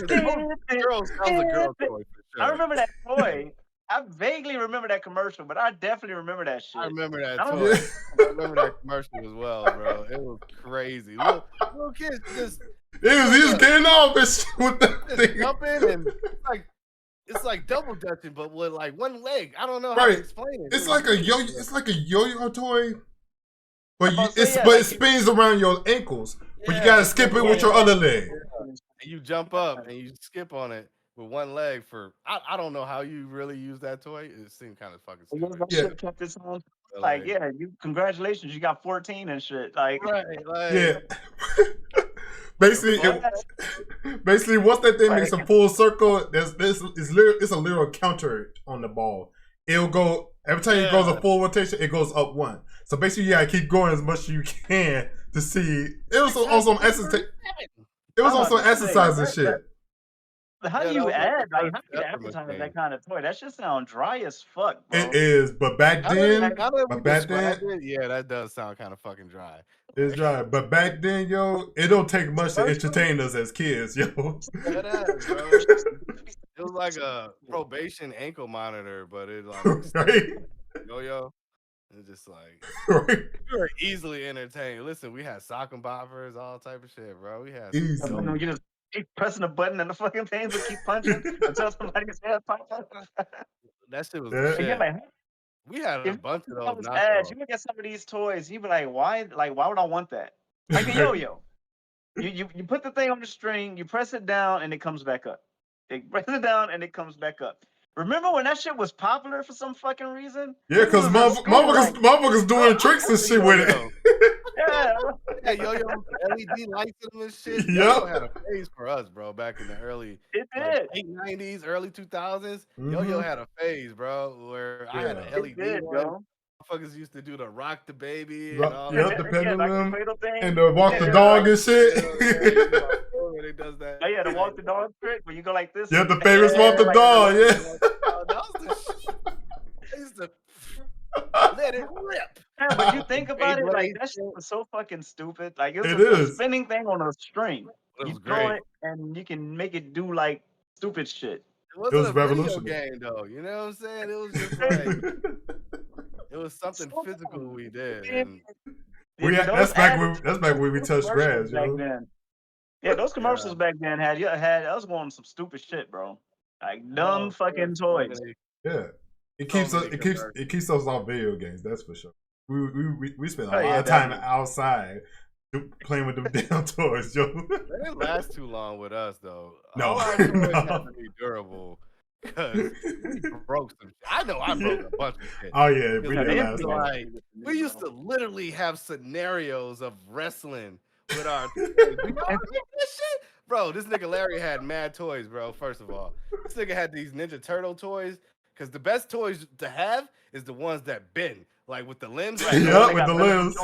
That was a girl toy for sure. I remember that toy. I vaguely remember that commercial, but I definitely remember that shit. I remember that I don't toy. know. I remember that commercial as well, bro. It was crazy. Little kids just He was getting off this shit with that thing. jumping and it's like double dutching, but with like one leg. I don't know how to explain it. It's like a yo. It's like a yo-yo toy, but it like spins around your ankles. But you gotta skip it with your other leg. And you jump up and you skip on it with one leg for I don't know how you really use that toy. It seemed kind of fucking stupid. Shit kept its own. Like, yeah, congratulations, you got 14 and shit. Like, right, like, yeah. Basically, once that thing makes a full circle, it's a little counter on the ball. It'll go every time it goes a full rotation, it goes up one. So basically, you gotta keep going as much as you can to see. It was on some exercise. It was on some exercise and shit. How do you advertise that kind of toy? That shit sound dry as fuck, bro. It is, but back then, yeah, that does sound kind of fucking dry. It's dry, but back then, yo, it don't take much to entertain us as kids, yo. It was like a probation ankle monitor, but it like yo. It's just like you were easily entertained. Listen, we had sock and boppers, all type of shit, bro. We had you just keep pressing a button and the fucking things will keep punching until somebody's head pops up. That shit was the shit. Like, we had a bunch of those. You look at some of these toys, you be like, why? Like, why would I want that? like a yo-yo. You put the thing on the string, you press it down, and it comes back up. You press it down, and it comes back up. Remember when that shit was popular for some fucking reason? Yeah, because motherfuckers doing tricks and shit with it. Yeah, yo-yo LED lights in them and shit. Yep. Yo-yo had a phase for us, bro, back in the early late 90s, early 2000s. Yo-yo had a phase, bro, where I had an LED one. Motherfuckers used to do the rock the baby and all that. The pendulum like the and the walk the dog and shit. It does that. Oh yeah, the walk the dog trick where you go like this. Yeah, the famous walk the dog. Yeah. That was the shit. I used to let it rip. Yeah, but you think about it, like that shit was so fucking stupid. Like it was a spinning thing on a string. You throw it and you can make it do like stupid shit. It was a video game though. You know what I'm saying? It was just like it was something physical we did. And that's back when we touched grass, yo. Yeah, those commercials back then had I was going on some stupid shit, bro. Like dumb fucking toys. Yeah. It keeps us off video games, that's for sure. We spend a lot of time outside playing with them damn toys, yo. They didn't last too long with us though. No, all our toys have to be durable. Because we broke some shit. I know I broke a bunch of shit. Oh yeah, we didn't last long. Like, we used to literally have scenarios of wrestling with our this shit? Bro, this nigga Larry had mad toys, bro. First of all, this nigga had these Ninja Turtle toys. Because the best toys to have is the ones that bend, like with the limbs. Like, yeah, with the limbs.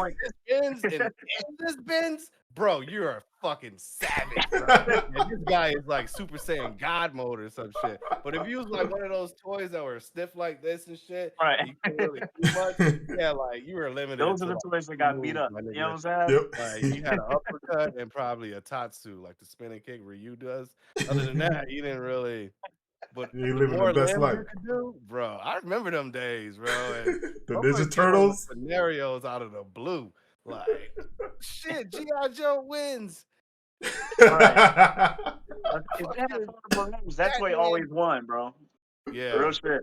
This bends, bro, you're a fucking savage, bro. And this guy is like Super Saiyan God mode or some shit. But if you was like one of those toys that were stiff like this and shit, right? You couldn't really do much. Yeah, like you were limited. Those are the toys that got beat up. You know what I'm saying? Yep. Like you had an uppercut and probably a tatsu, like the spinning kick Ryu does. Other than that, you didn't really. But you living the best life, bro. I remember them days, bro. And the Ninja Turtles scenarios out of the blue, like shit. G.I. Joe wins. Right. That's why he always won, bro. Yeah, real shit.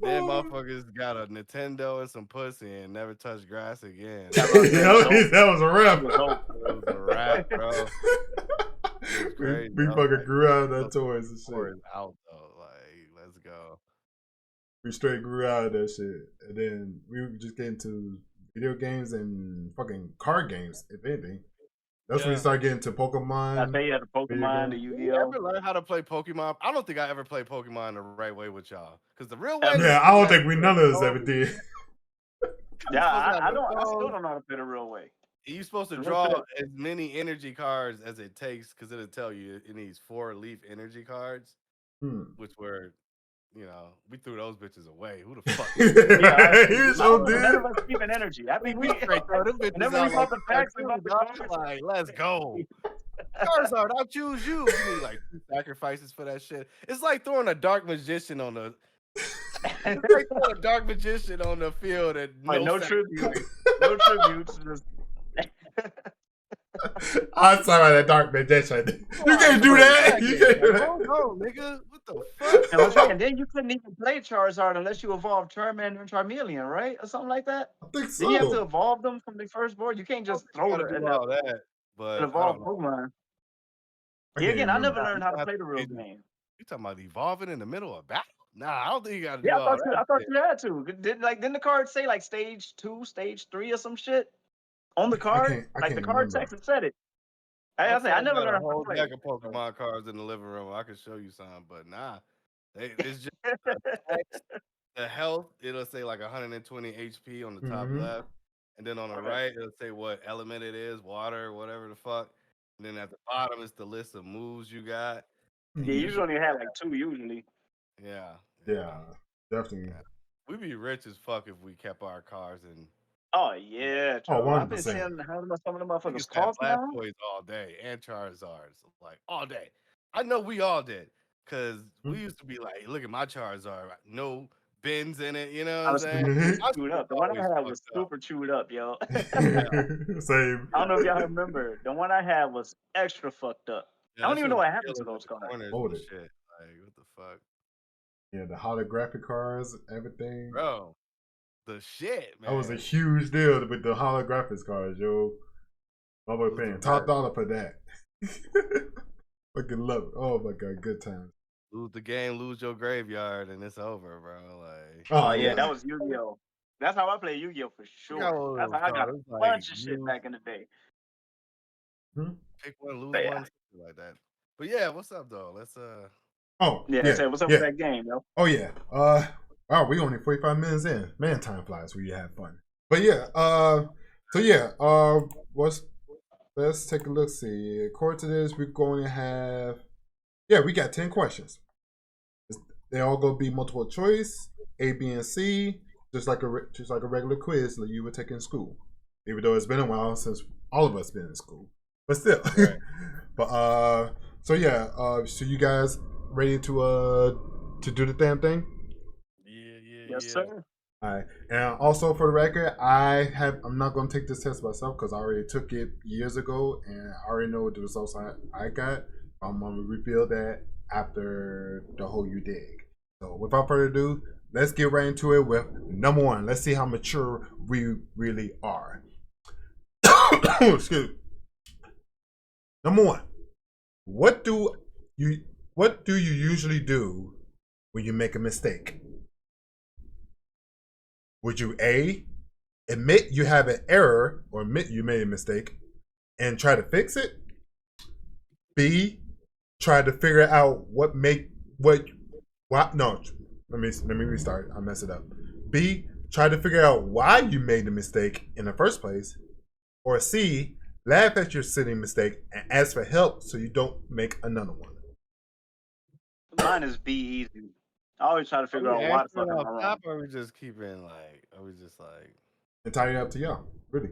Then motherfuckers got a Nintendo and some pussy and never touched grass again. That was a wrap. It was a wrap, bro. We fucking grew out of that toys and shit. Out though, like let's go. We straight grew out of that shit, and then we would just get into video games and fucking card games, if anything. That's when we started getting to Pokemon. I bet you had the Pokemon, the Yu-Gi-Oh. You ever learn how to play Pokemon? I don't think I ever played Pokemon the right way with y'all, because the real way. Yeah, I don't think none of us ever did. Yeah, I still don't know how to play the real way. You're supposed to draw as many energy cards as it takes, because it'll tell you it needs 4 leaf energy cards, which were, you know, we threw those bitches away. Who the fuck? None of us keeping energy. I mean, we straight throw them bitches out like the packs. Like, let's go. Charizard, I'll choose you. You need like 2 sacrifices for that shit. It's like throwing a dark magician on the. It's like throwing a dark magician on the field and no tribute, no tributes. Just. I'm talking about that dark magician. You can't do that. You can't do that. No, nigga. What the fuck? And then you couldn't even play Charizard unless you evolved Charmander and Charmeleon, right? Or something like that? I think so. Then you have to evolve them from the first board. You can't just throw it in all that. But evolve Pokemon. Yeah, again, I never learned how to play the real game. You talking about evolving in the middle of battle? Nah, I don't think you gotta do all that. I thought you had to. Didn't the card say like stage 2, stage 3 or some shit? On the card? Like the card text said it. I never learned how to play. A whole deck of Pokemon cards in the living room. I can show you some, but nah. It's just the health. It'll say like 120 HP on the top left. And then on the right, it'll say what element it is, water, whatever the fuck. And then at the bottom, it's the list of moves you got. Yeah, you usually have like 2 usually. Yeah. Yeah, definitely. Yeah. We'd be rich as fuck if we kept our cars and. Oh yeah, I've been seeing how some of the motherfuckers talk now. Toys all day and Charizards, like all day. I know we all did, cause we used to be like, look at my Charizard, no bends in it. You know what I'm saying? Chewed up. The one I had was super chewed up, yo. Same. I don't know if y'all remember. The one I had was extra fucked up. I don't even know what happened to those cards. Shit. Like what the fuck? Yeah, the holographic cards, everything. Bro, the shit, man. That was a huge deal with the holographics cards, yo. I was paying top dollar for that. Fucking love it. Oh my god, good times. Lose the game, lose your graveyard, and it's over, bro. Like, oh yeah, that was Yu-Gi-Oh. That's how I play Yu-Gi-Oh for sure. That's how I got a bunch of shit back in the day. Pick one, lose one, something like that. But yeah, what's up though? Let's Oh yeah. Say what's up with that game, yo? Oh yeah. Wow, we only 45 minutes in. Man, time flies when you have fun. But yeah. So yeah. Let's take a look. See, according to this, we're going to have. Yeah, we got 10 questions. They all gonna be multiple choice, A, B, and C, just like a regular quiz that you would take in school. Even though it's been a while since all of us been in school, but still. Right. But so yeah. So you guys ready to do the damn thing? Yes, sir. All right. And also for the record, I'm not gonna take this test myself because I already took it years ago and I already know what the results I got. I'm gonna reveal that after the whole you dig. So without further ado, let's get right into it with number one. Let's see how mature we really are. Excuse me. Number one. What do you usually do when you make a mistake? Would you A, admit you have an error or admit you made a mistake and try to fix it? B, try to figure out let me restart. I messed it up. B, try to figure out why you made the mistake in the first place. Or C, laugh at your silly mistake and ask for help so you don't make another one. Mine is B, easy. I always try to figure out why the fuck am I wrong. Or are we just keeping like? Are we just like? Entirely up to y'all, really.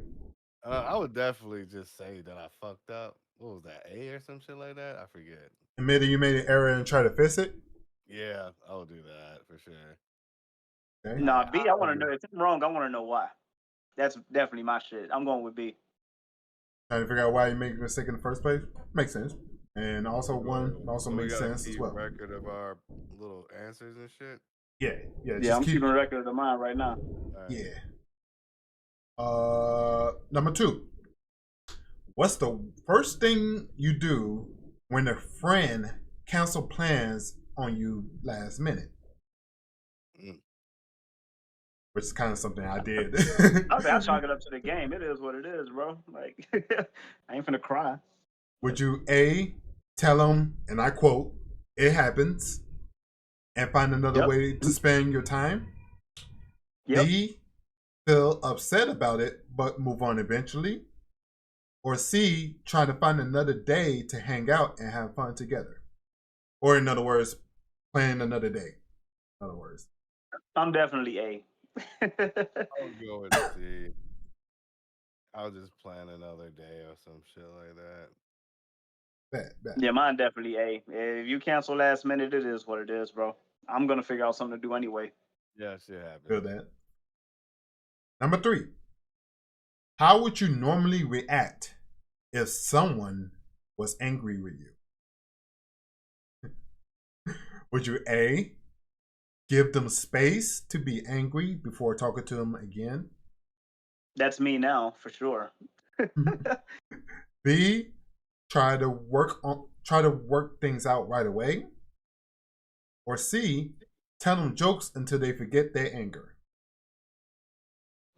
I would definitely just say that I fucked up. What was that, A or some shit like that? I forget. Admitting you made an error and try to fix it? Yeah, I would do that for sure. Okay. Nah, B, I want to know if I'm wrong. I want to know why. That's definitely my shit. I'm going with B. Trying to figure out why you made a mistake in the first place makes sense, and also one also makes sense as well. Record of our little answers and shit. Yeah. I'm keeping a record of mine right now. Yeah. Number two. What's the first thing you do when a friend cancel plans on you last minute? Which is kind of something I did. I chalk it up to the game. It is what it is, bro. Like, I ain't finna cry. Would you A, tell them, and I quote, "It happens," and find another way to spend your time? B, feel upset about it, but move on eventually? Or C, try to find another day to hang out and have fun together? Or in other words, plan another day. In other words. I'm definitely A. I'll go with C. I'll just plan another day or some shit like that. Bet. Yeah, mine definitely A. If you cancel last minute, it is what it is, bro. I'm gonna figure out something to do anyway. Yeah, shit happens. Feel that. Number three. How would you normally react if someone was angry with you? Would you A, give them space to be angry before talking to them again? That's me now, for sure. B, try to work things out right away? Or C, tell them jokes until they forget their anger?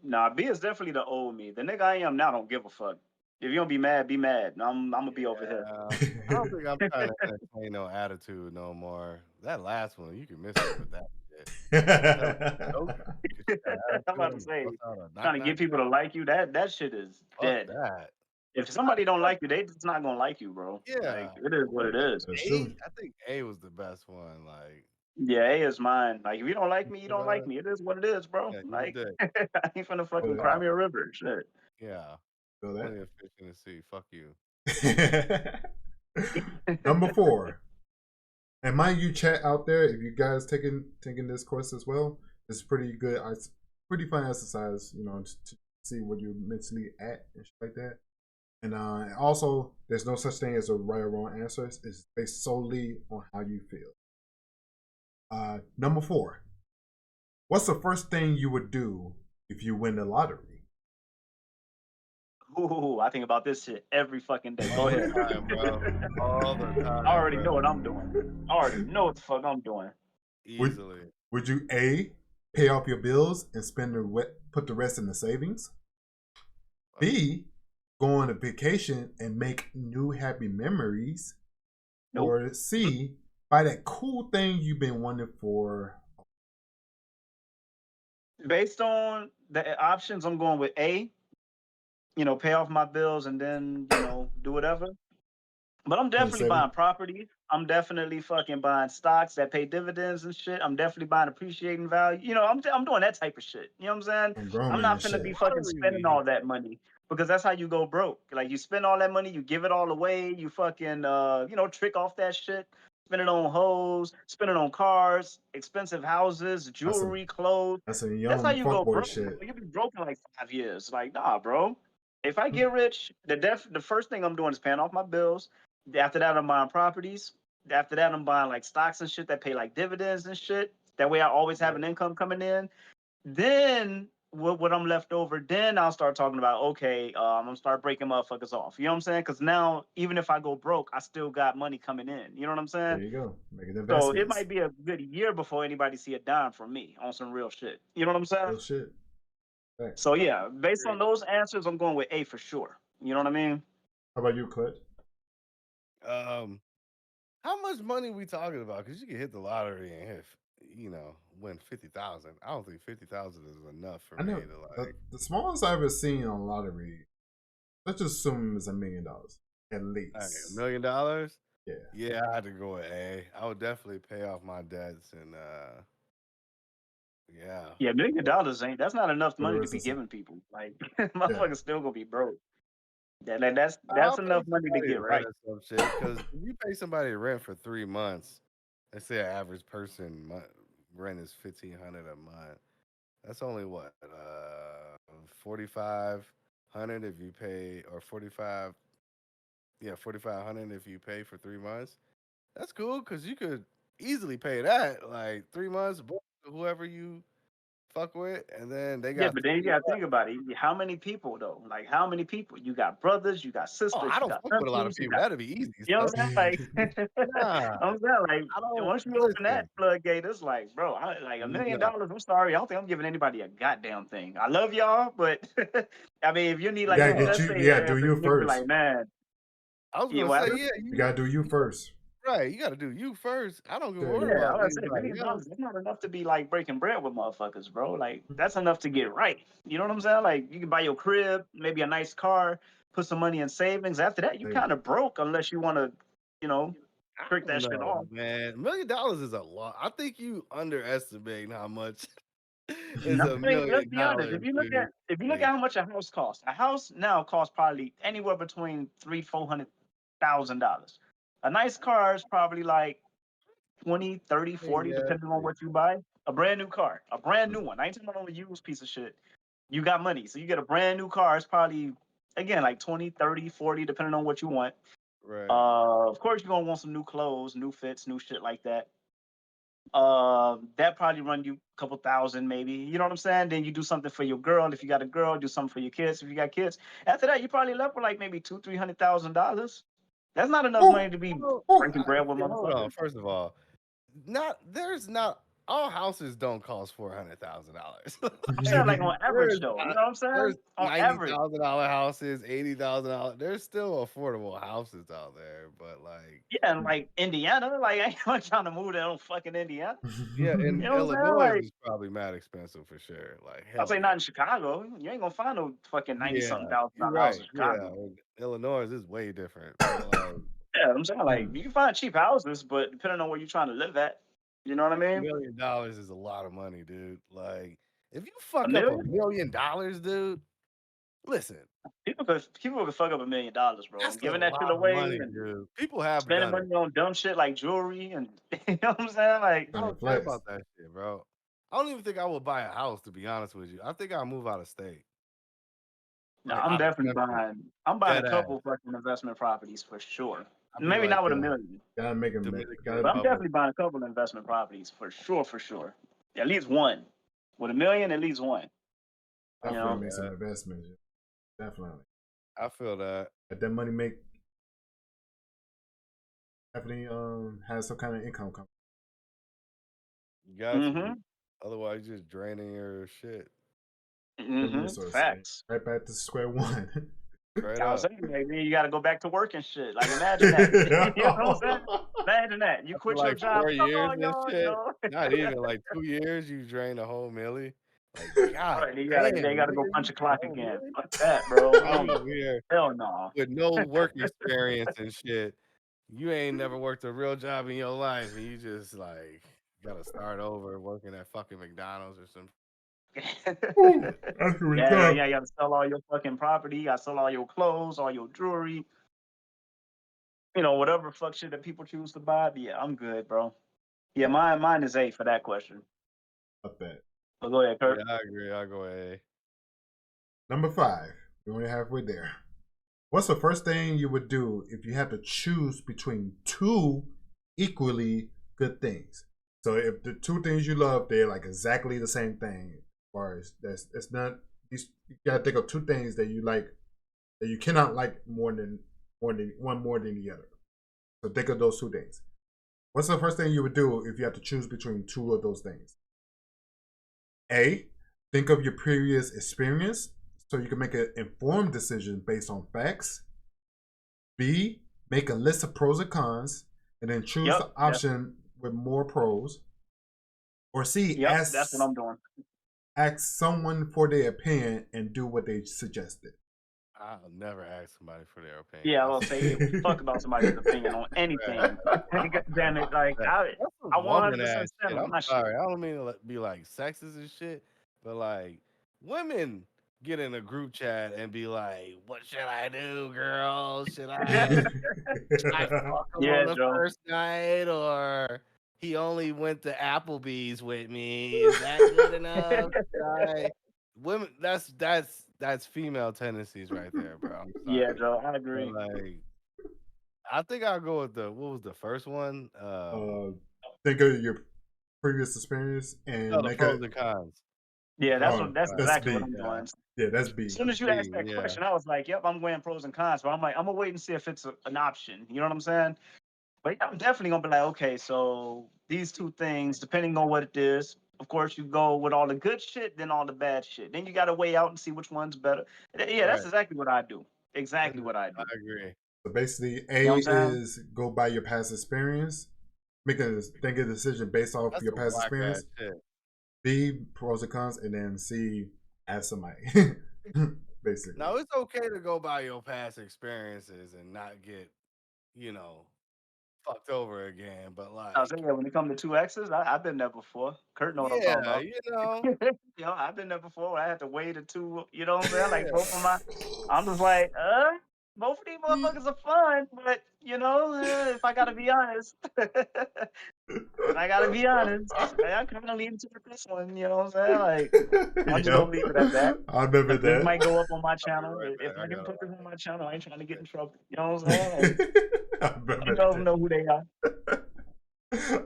Nah, B is definitely the old me. The nigga I am now don't give a fuck. If you don't be mad, be mad. I'm gonna be over here. I don't think I'm trying to entertain no attitude no more. That last one, you can miss it with that shit. I'm about to say, trying to get people to like you, that shit is dead. That. If somebody don't like you, they just not gonna like you, bro. Yeah, like, it is what it is. I think A was the best one. Like, yeah, A is mine. Like, if you don't like me, you don't like me. It is what it is, bro. Yeah, like, I ain't finna fucking cry me a river. Shit. Yeah. Feel that? Plenty of fish in the sea. Fuck you. Number 4. And mind you, chat out there, if you guys taking this course as well, it's pretty good. It's pretty fun exercise, you know, to see where you're mentally at and shit like that. And also, there's no such thing as a right or wrong answer. It's based solely on how you feel. Number 4. What's the first thing you would do if you win the lottery? Ooh, I think about this shit every fucking day. Go All the ahead. time, bro. All the time, I already know bro. what I'm doing. I already know what the fuck I'm doing. Would Easily. would you A, pay off your bills and put the rest in the savings? B, go on a vacation and make new happy memories? Nope. Or C, buy that cool thing you've been wanting for? Based on the options, I'm going with A. Pay off my bills and then do whatever. But I'm On the definitely saving? buying property. I'm definitely fucking buying stocks that pay dividends and shit. I'm definitely buying appreciating value. I'm doing that type of shit. You know what I'm saying? On grown I'm man not finna be shit. fucking Lottery spending all that money because that's how you go broke. Like you spend all that money, you give it all away, you fucking trick off that shit, spend it on hoes, spend it on cars, expensive houses, That's jewelry, clothes. a That's how young you go fuckboy broke, bro. shit. You'll be broke in like 5 years. Like, nah, bro. If I get rich, the first thing I'm doing is paying off my bills. After that, I'm buying properties. After that, I'm buying like stocks and shit that pay like dividends and shit. That way, I always have an income coming in. Then, what I'm left over, then I'll start talking about, okay, I'm gonna start breaking motherfuckers off. You know what I'm saying? Because now, even if I go broke, I still got money coming in. You know what I'm saying? There you go. Making So it investments. might be a good year before anybody see a dime from me on some real shit. You know what I'm saying? Real shit. Thanks. So yeah, based on Great. those answers, I'm going with A for sure. You know what I mean? How about you, Clutch? How much money we talking about? Because you can hit the lottery and hit, win 50,000. I don't think 50,000 is enough for I me know to like. the smallest I've ever seen on lottery, let's just assume it's $1 million. At Okay, least. $1 million. Yeah. Yeah, I had to go with A. I would definitely pay off my debts and yeah. Yeah, $1 million ain't that's not enough For the money to rest be of the giving people. Like yeah. motherfuckers still gonna be broke. That's I'll pay enough money to somebody get to rent right. or some shit. Because if you pay somebody rent for 3 months, let's say an average person rent is 1,500 a month. That's only what 4,500 if you pay, or 45. Yeah, 4,500 if you pay for 3 months. That's cool because you could easily pay that like 3 months. Book whoever you fuck with, and then they Yeah, got but then you 3 gotta months. think about it. How many people though? Like how many people? You got brothers, you got Oh, sisters, I you don't got fuck with a lot of uncles, you people. got That'd be easy. you know So, what I'm saying? Like nah, I'm saying like I don't once you open that listen. floodgate, it's like, bro, like $1 million. Nah, I'm sorry, I don't think I'm giving anybody a goddamn thing. I love y'all, but I mean, if you need You like, gotta if no. get let's you. say You gotta do if a you nigga be first. like, man, I was yeah, gonna what say, happened? yeah, You gotta do you first. right. You got to do you first. I don't give a There worry you Yeah, I about was gonna say $1 anybody million. else. That's not enough to be like breaking bread with motherfuckers, bro. Like that's enough to get right. You know what I'm saying? Like you can buy your crib, maybe a nice car, put some money in savings. After that, you go. kind of broke unless you want to, you know, I trick don't that shit know, off. man. $1 million is a lot. I think you underestimating how much is No, a I mean, let's million be honest. dollars, dude. If you look at Like, how much a house costs, a house now costs probably anywhere between $300,000-$400,000. A nice car is probably like 20, 30, hey, 40, yeah, depending on what you buy. A brand new car, a brand new one. I ain't talking about a used piece of shit. You got money. So you get a brand new car. It's probably, again, like 20, 30, 40, depending on what you want. right. Of course, you're going to want some new clothes, new fits, new shit like that. That probably run you a couple thousand, maybe. You know what I'm saying? Then you do something for your girl. If you got a girl, do something for your kids. If you got kids, after that, you probably left with like maybe $200,000-$300,000. That's not enough Ooh, money to be Well, ooh. breaking bread with yeah, hold on. motherfuckers. First of all, there's not all houses don't cost $400,000. I'm saying like on average there's though. You not, know what I'm there's saying? On average. $90,000 houses, $80,000. There's still affordable houses out there, but like, Yeah, and like Indiana, like I ain't not trying to move to no fucking Indiana. yeah, in You know what I'm saying? Illinois Like is probably mad expensive for sure. Like, I'll hell say not yeah. in Chicago. You ain't gonna find no fucking 90 Yeah, something thousand you're dollar house right. in Yeah, Chicago. Illinois is way different, but like, Yeah, I'm saying like Hmm. you can find cheap houses, but depending on where you're trying to live at, you know what I $1 mean? million is a lot of money, dude. Like, if you A fuck up $1 million? million, dude, listen, People could fuck up $1 million, bro. that's And a giving that shit lot of away money, and dude. People have spending done it. money on dumb shit like jewelry and you know what I'm saying? Like I Trying to don't care flex. about that shit, bro. I don't even think I would buy a house, to be honest with you. I think I'll move out of state, no, like I'm out of definitely country. buying a Dead ass. couple fucking investment properties for sure. I'll be Maybe like not with a Yeah. million. Gotta make him. Dominican Gotta. But I'm Republic. definitely buying a couple of investment properties for sure, for sure. At least one. With a million, at least one. Definitely make some investments. Definitely. I feel that. If that money make definitely has some kind of income coming. You got to. Otherwise, you're just draining your shit. Facts. Right back to square one. Right I was up. saying, maybe you got to go back to work and shit. Like, imagine that. You know what I'm saying? Imagine that. You quit your Like job. 4 years Come and on, shit. y'all. Not even like 2 years. You drain a whole milli. Like, God, Right, they damn, gotta go nigga, punch you a clock whole again. milli? Fuck that, bro. I'm over here Hell no. with no work experience and shit. You ain't never worked a real job in your life, and you just like gotta start over working at fucking McDonald's or some. Yeah, you gotta sell all your fucking property. You gotta sell all your clothes, all your jewelry. You know, whatever fuck shit that people choose to buy. But yeah, I'm good, bro. Yeah, mine is A for that question. Up that. So go ahead, Kurt. Yeah, I agree. I'll go A. Number 5. We're only halfway there. What's the first thing you would do if you had to choose between 2 equally good things? So if the 2 things you love, they're like exactly the same thing. As far as it's not. You gotta think of 2 things that you like that you cannot like more than one more than the other. So think of those 2 things. What's the first thing you would do if you had to choose between 2 of those things? A, think of your previous experience so you can make an informed decision based on facts. B, make a list of pros and cons and then choose the option with more pros. Or C, that's what I'm doing. Ask someone for their opinion and do what they suggested. I'll never ask somebody for their opinion. Yeah, I'll say fuck about somebody's opinion on anything. Damn it, like I 100% stand on my shit. Sorry, I don't mean to be like sexist and shit, but like women get in a group chat and be like, "What should I do, girl? Should I fuck him on the first night, or he only went to Applebee's with me? Is that good enough?" Women, that's female tendencies right there, bro. I'm sorry. Yeah, Joe, I agree. But like, I think I'll go with what was the first one? Think of your previous experience and the pros and cons. Yeah, that's exactly what I'm doing. Yeah, that's B. As soon as you asked that question, I was like, "Yep, I'm going pros and cons." But I'm like, I'm gonna wait and see if it's an option. You know what I'm saying? But yeah, I'm definitely gonna be like, okay, so these 2 things, depending on what it is. Of course, you go with all the good shit, then all the bad shit. Then you got to weigh out and see which one's better. Yeah, that's exactly what I do. Exactly what I do. I agree. So basically, A is go by your past experience, think a decision based off your past experience. B, pros and cons, and then C, ask somebody. Basically. Now it's okay to go by your past experiences and not get, fucked over again. But like, I was saying, when it comes to 2 exes, I've been there before. Kurt know what I'm talking about. I've been there before. I had to weigh the 2. You know what I'm saying? Like both of my, I'm just like, both of these motherfuckers are fun, but if I gotta be honest, I kind of lean to this one. You know what I'm saying? Like, I'm just gonna leave it at that. I remember that. This might go up on my channel. If I didn't put this on my channel, I ain't trying to get in trouble. You know what I'm saying? Like, you don't know who they are.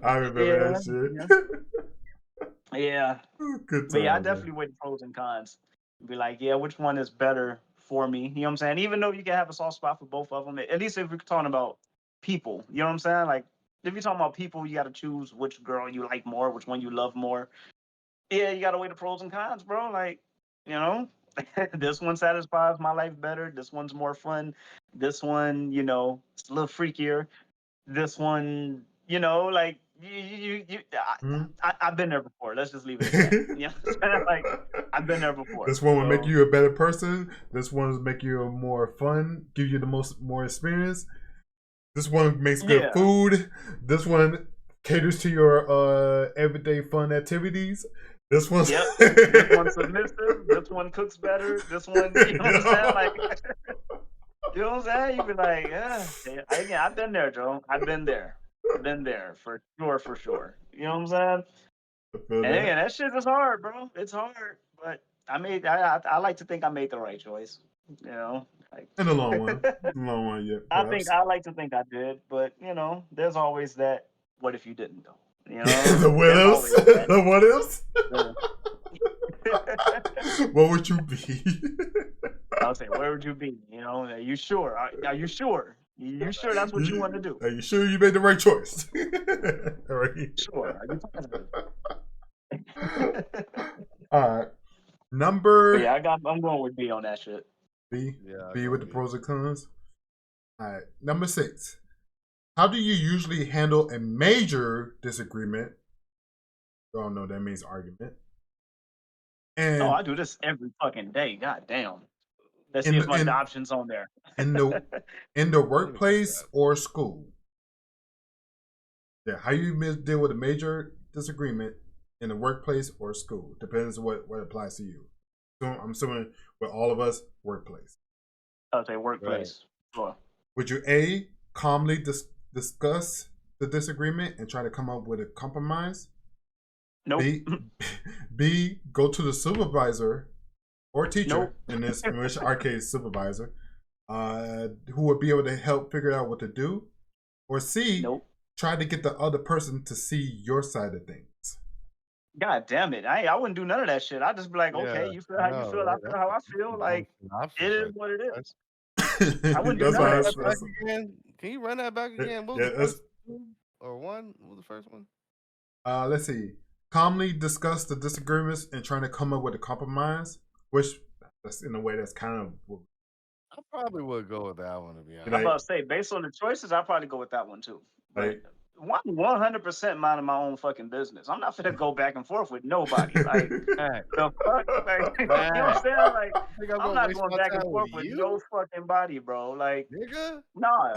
I remember that shit. Yeah. Good time, but yeah, I definitely weigh the pros and cons. Be like, yeah, which one is better for me? You know what I'm saying? Even though you can have a soft spot for both of them, at least if we're talking about people, you know what I'm saying? Like, if you're talking about people, you got to choose which girl you like more, which one you love more. Yeah, you got to weigh the pros and cons, bro. Like, this one satisfies my life better. This one's more fun. This one, it's a little freakier. This one, like I've been there before. Let's just leave it at that. You know what I'm saying? Like, I've been there before. This one will make you a better person. This one will make you more fun, give you more experience. This one makes good food. This one caters to your everyday fun activities. This one's this one's submissive. This one cooks better. This one, you know what I'm saying? Like, you know what I'm saying? You be like, again, I've been there, Joe. I've been there for sure. You know what I'm saying? And again, that shit is hard, bro. It's hard, but I like to think I made the right choice. Like, in the long one, yeah. I like to think I did, but there's always that. What if you didn't though? The what ifs. The what ifs. What would you be? I'll say, where would you be? You know, are you sure? Are you sure? You sure that's what you want to do? Are you sure you made the right choice? Right. Sure. Are you positive? All right. Number Yeah, I'm going with B on that shit. B. Yeah, B with the pros and cons. All right. Number 6. How do you usually handle a major disagreement? We all know that means argument. And I do this every fucking day. God damn. Let's see if my option's on there. in the workplace or school. Yeah, how you deal with a major disagreement in the workplace or school depends what applies to you. So I'm assuming with all of us, workplace. I'll say workplace. Right. Sure. Would you A, calmly discuss the disagreement and try to come up with a compromise? Nope. B, go to the supervisor or teacher, nope. in which our case, supervisor, who would be able to help figure out what to do. Or C, nope. Try to get the other person to see your side of things. God damn it. I wouldn't do none of that shit. I'd just be like, okay, you feel how you feel, I feel how I feel. Like, it is what it is. I wouldn't do none of that shit. Can you run that back again? What was the first or one? What was the first one? Let's see. Calmly discuss the disagreements and trying to come up with a compromise, which that's in a way that's kind of. I probably would go with that one, to be honest. I'm about to say, based on the choices, I'd probably go with that one too. But I'm 100% minding my own fucking business. I'm not finna go back and forth with nobody. Like, the fuck? Like, you know what I'm saying? Like, I'm not going back and forth with no fucking body, bro. Like, nigga? Nah.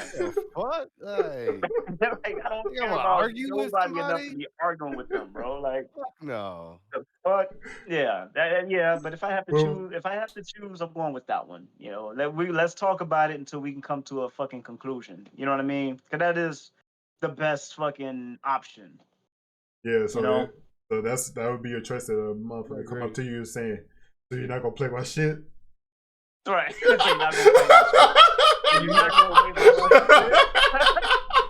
What? Like, I don't care about nobody enough to be arguing with them, bro. Like, no. The fuck? Yeah. But if I have to choose, I'm going with that one. You know, let's talk about it until we can come to a fucking conclusion. You know what I mean? Because that is the best fucking option. Yeah. So that would be your choice. That a motherfucker come up to you saying, "So you're not gonna play my shit?" Right. You're not gonna play my shit. You're not gonna play my shit.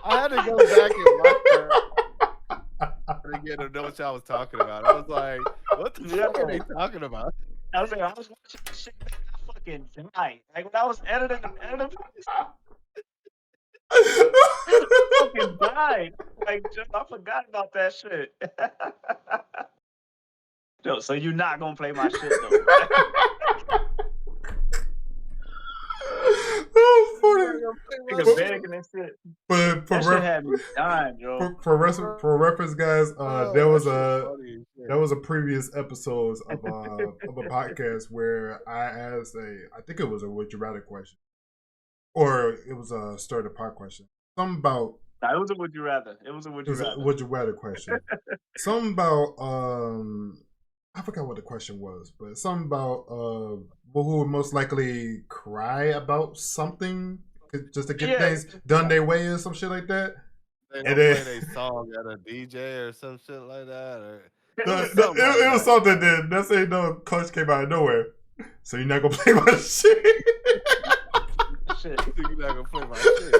I had to go back and watch her to get to know what y'all was talking about. I was like, what the fuck are they talking about? I was watching this shit, I fucking died. Like, when I was editing, I fucking died. Like, I forgot about that shit. Yo, so you're not gonna play my shit though. But for reference, guys, there was a previous episode of a podcast where I asked I think it was a would you rather question, or it was a stir the pot question. Something about. It was a would you rather. It was a would you rather. A would you rather question. Something about I forgot what the question was, but something about who would most likely cry about something just to get things done their way or some shit like that. They don't play their song at a DJ or some shit like that. Or it was something that that's ain't no coach came out of nowhere. So you're not gonna play my shit. You're not gonna play my shit.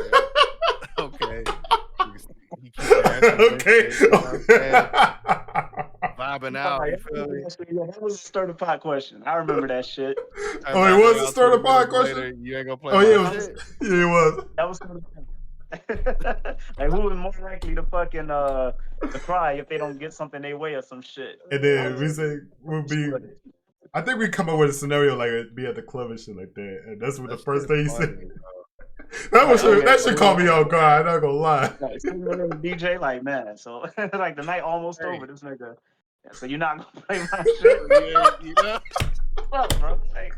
Man. Okay. Okay. Vibing out. You feel me? That was a stir the pot question. I remember that shit. Oh, it was a stir the pot question? You ain't gonna play my shit? Yeah, it was. That was like, who was more likely to fucking to cry if they don't get something their way or some shit? And then we say we'll be. I think we come up with a scenario like it'd be at the club and shit like that, and that's what the first thing he said. That should call me off guard. I'm not gonna lie. Like, DJ, like, man, so like the night almost over. This nigga, so you're not gonna play my shit, you know? Fuck, bro. Like,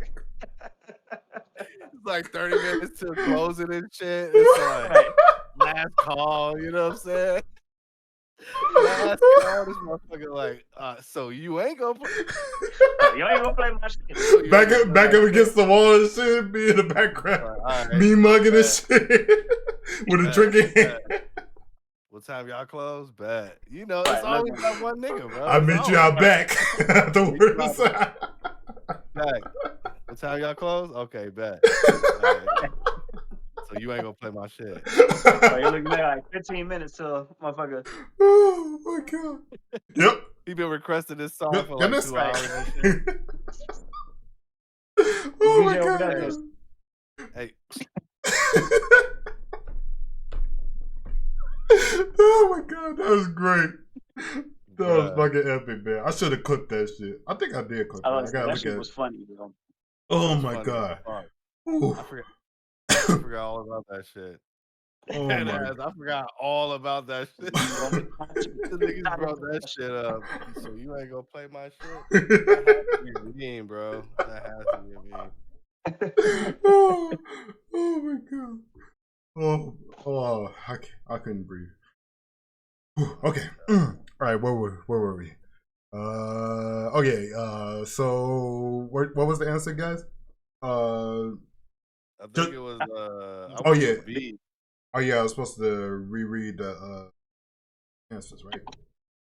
it's like 30 minutes to closing and shit. It's like last call. You know what I'm saying? Last call. This motherfucker like, so you ain't gonna play. You ain't gonna play my shit. Back up against the wall and shit, be in the background. Right, me mugging and shit. With a drink in hand. What time y'all close? Bet. You know, it's always that one nigga, bro. I'll meet y'all back. Back. What time y'all close? Okay, bet. Right. So you ain't gonna play my shit. You're looking at like 15 minutes till motherfucker. Oh my god. Yep. He been requesting this song Good for like goodness. 2 hours and shit. Oh my DJ, what god. that is? Hey, Oh my god, that was great. That was bruh. fucking epic, man. I should have clipped that shit. I think I did clip I it. I was gotta that look shit at was it. funny, bro. Oh It's my funny as god. fuck. Ooh. I forgot all about that shit. Oh Dead my ass, I forgot all about that shit. The niggas brought that shit up. So you ain't gonna play my shit? That has to be a meme, bro. That has to be a meme. Oh my god. I couldn't breathe. Whew, okay. All right, where were we? Okay. So what was the answer, guys? I think it was I Oh went yeah. with B. Oh yeah, I was supposed to reread the answers, right?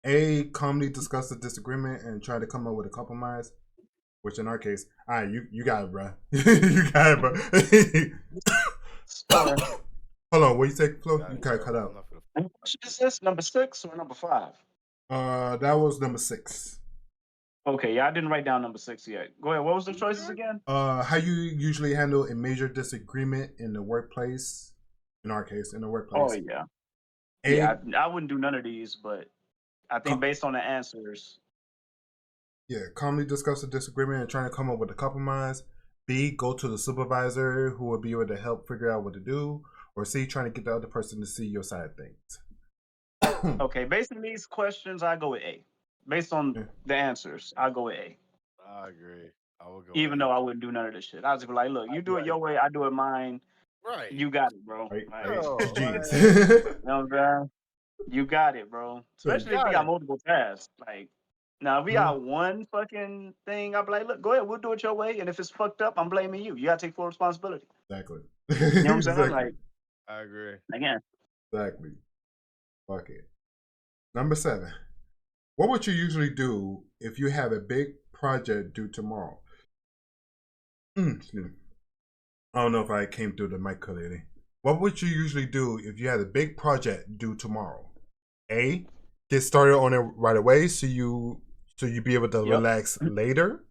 A, calmly discuss the disagreement and try to come up with a compromise. Which in our case, all right, you got it, bro. You got it, bro. Hold on, what you say, Flo? You kind of cut out. Which is this, number 6 or number 5? That was number 6. Okay, yeah, I didn't write down number 6 yet. Go ahead. What was the choices again? How you usually handle a major disagreement in the workplace? In our case, in the workplace. Oh yeah, A, yeah. I wouldn't do none of these, but I think based on the answers. Yeah, calmly discuss the disagreement and trying to come up with a compromise. B, go to the supervisor who will be able to help figure out what to do. Or C, trying to get the other person to see your side of things. Okay, based on these questions, I go with A. Based on the answers, I go with A. I agree. I would go. Even though I wouldn't do none of this shit, I was just be like, look, you do it your way, I do it mine. Right. You got it, bro. Right, Like, right. Yo, Jeez. you know what I'm saying? You got it, bro. Especially if we got multiple tasks. Like, now if we got one fucking thing, I'll be like, look, go ahead, we'll do it your way. And if it's fucked up, I'm blaming you. You gotta take full responsibility. Exactly. You know what I'm saying? Exactly. Like, I agree. again. Exactly. Fuck it. Number 7. What would you usually do if you have a big project due tomorrow? Excuse me. I don't know if I came through the mic clearly. What would you usually do if you had a big project due tomorrow? A, get started on it right away so you be able to relax later.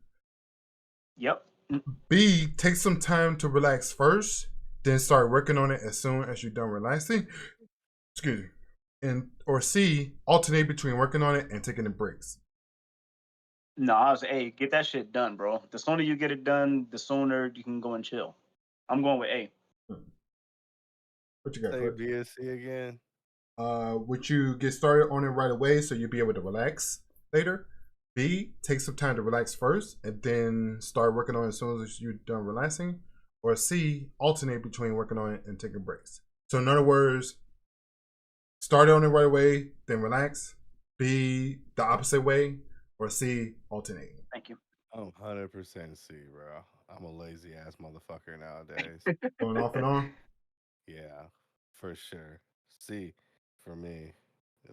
Yep. B, take some time to relax first, then start working on it as soon as you're done relaxing. Excuse me. Or C, alternate between working on it and taking the breaks. No, I was A, get that shit done, bro. The sooner you get it done, the sooner you can go and chill. I'm going with A. What you got? Say B and C again. Would you get started on it right away so you'll be able to relax later? B, take some time to relax first and then start working on it as soon as you're done relaxing. Or C, alternate between working on it and taking breaks. So in other words, start on it right away, then relax. B, the opposite way. Or C, alternate. Thank you. I'm 100% C, bro. I'm a lazy ass motherfucker nowadays. Going off and on? Yeah, for sure. C for me.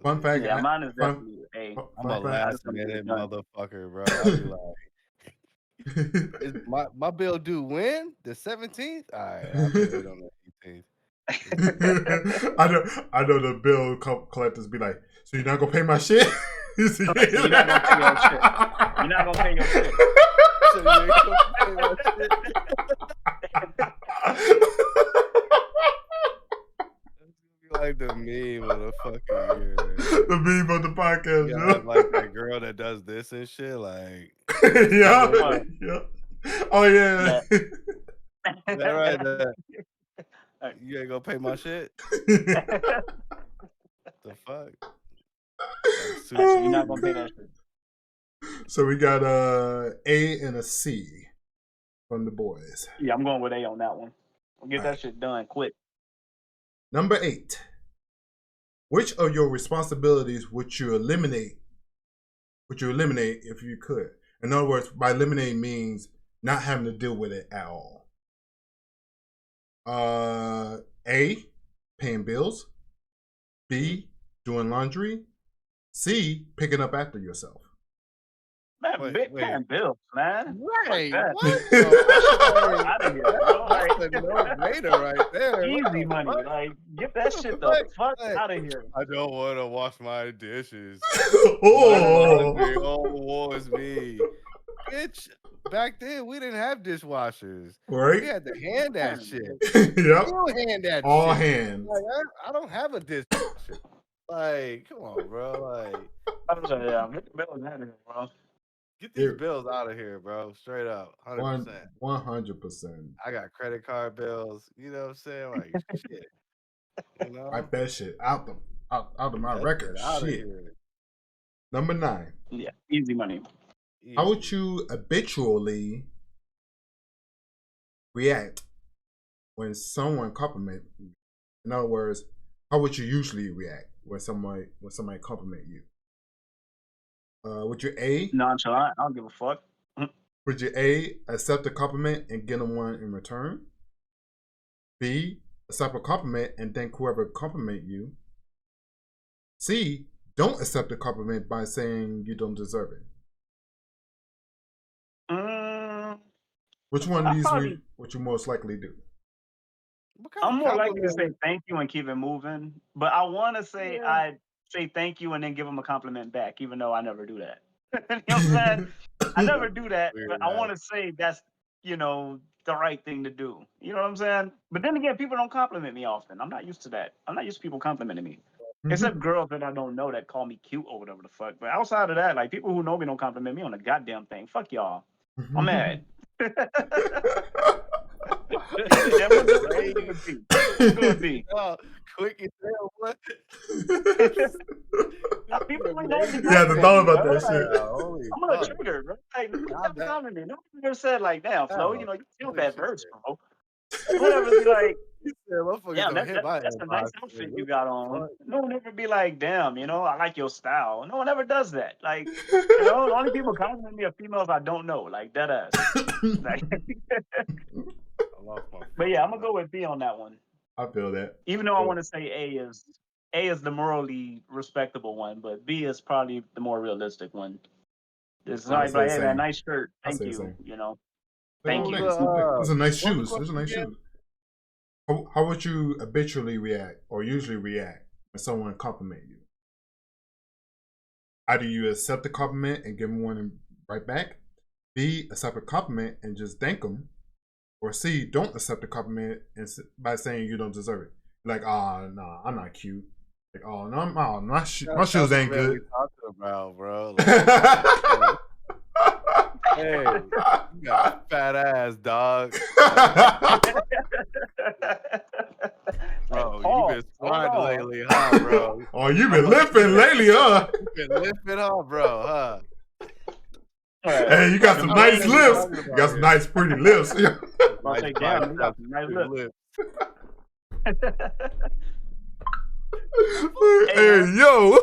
Fun fact. Yeah, mine is definitely A. I'm a last minute motherfucker, bro. I'll be like, my bill due when? The 17th? All right, I'll do it on the 18th. I know the bill collectors be like, so you're not gonna pay my shit? You're not gonna pay your shit. You're not gonna pay your shit. So you ain't gonna pay my shit. Like the meme of the fucking year. The meme of the podcast, yeah. Like that girl that does this and shit, like yeah. Oh yeah. That right there. You ain't gonna pay my shit? The fuck? You're not gonna pay that shit. So we got a and a C from the boys. Yeah, I'm going with A on that one. Get that shit done quick. Number 8. Which of your responsibilities would you eliminate? Would you eliminate if you could? In other words, by eliminate means not having to deal with it at all. A, paying bills. B, doing laundry. C, picking up after yourself. Man, big paying bills, man. Right. Fuck that. What? Bro? Out of here, bro. Like, That's a no-brainer right there. easy money. Fuck? Like, get that shit the Like, fuck out of here. I don't want to wash my dishes. Oh. Woe is me. Bitch, back then we didn't have dishwashers. Right? We had to hand that shit. Yep. Still hand that All shit. hands. Like, I don't have a dishwasher. Like, come on, bro. Like, I was like, yeah, get the bills out of here, bro. get these bills out of here, bro. Straight up. 100%. 100%. I got credit card bills. You know what I'm saying? Like, shit. You know? Wipe that shit out of my record. Shit. Number 9. Yeah, easy money. How would you habitually react when someone compliments you? In other words, how would you usually react when somebody compliment you? Would you A? Nonchalant. I don't give a fuck. Would you A, accept a compliment and get them one in return? B, accept a compliment and thank whoever compliment you? C, don't accept a compliment by saying you don't deserve it. Which one of these would you most likely do? I'm more likely to say thank you and keep it moving, but I want to say I say thank you and then give them a compliment back, even though I never do that. You know what I'm saying? I never do that, but I want to say that's, you know, the right thing to do. You know what I'm saying? But then again, people don't compliment me often. I'm not used to that. I'm not used to people complimenting me. Except girls that I don't know that call me cute or whatever the fuck. But outside of that, like, people who know me don't compliment me on a goddamn thing. Fuck y'all. I'm mad. That would be. Oh, quick as hell, what? People You have to thought about that shit. I'm gonna trigger, bro. Like, nobody ever said like, damn, Flo, you know, you feel that verse, bro. Whatever, be like, damn, that's a nice outfit you got on. No one ever be like, damn, you know, I like your style. No one ever does that. Like, you know, the only people compliment me are females I don't know, like dead ass. Like, but yeah, I'm gonna go with B on that one. I feel that. Even though I want to say A is the morally respectable one, but B is probably the more realistic one. It's like, hey, that nice shirt. Thank you. You know. Thank you. Those are nice shoes. Those are nice shoes. How would you habitually react or usually react when someone compliment you? Either you accept the compliment and give them one right back. B, accept a compliment and just thank them. Or C, don't accept the compliment by saying you don't deserve it. Like, oh, no, I'm not cute. Like, oh, no, my shoes ain't good. Talking about, bro. Like, hey, you got a fat ass, dog. Bro, you been squatting lately, huh, bro? Oh, you been lifting lately, huh? You been lifting, huh, bro, huh? Hey, you got some nice lips. You got some nice, pretty lips. I'll say, damn, you got some nice lips. Hey, yo.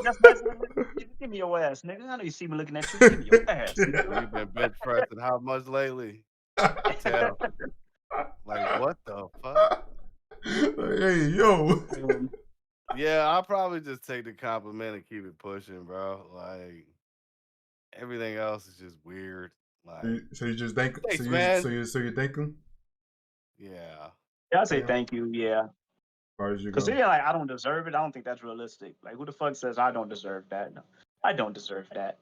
Give me your ass, nigga. I know you see me looking at you. Give me your ass. You been bench pressing how much lately? Tell. Like, what the fuck? Hey, yo. Yeah, I'll probably just take the compliment and keep it pushing, bro. Like, everything else is just weird. Like, so you just thank thanks, so you thank him? Yeah. I'll say thank you, yeah. Because they're like, I don't deserve it. I don't think that's realistic. Like, who the fuck says I don't deserve that? No, I don't deserve that.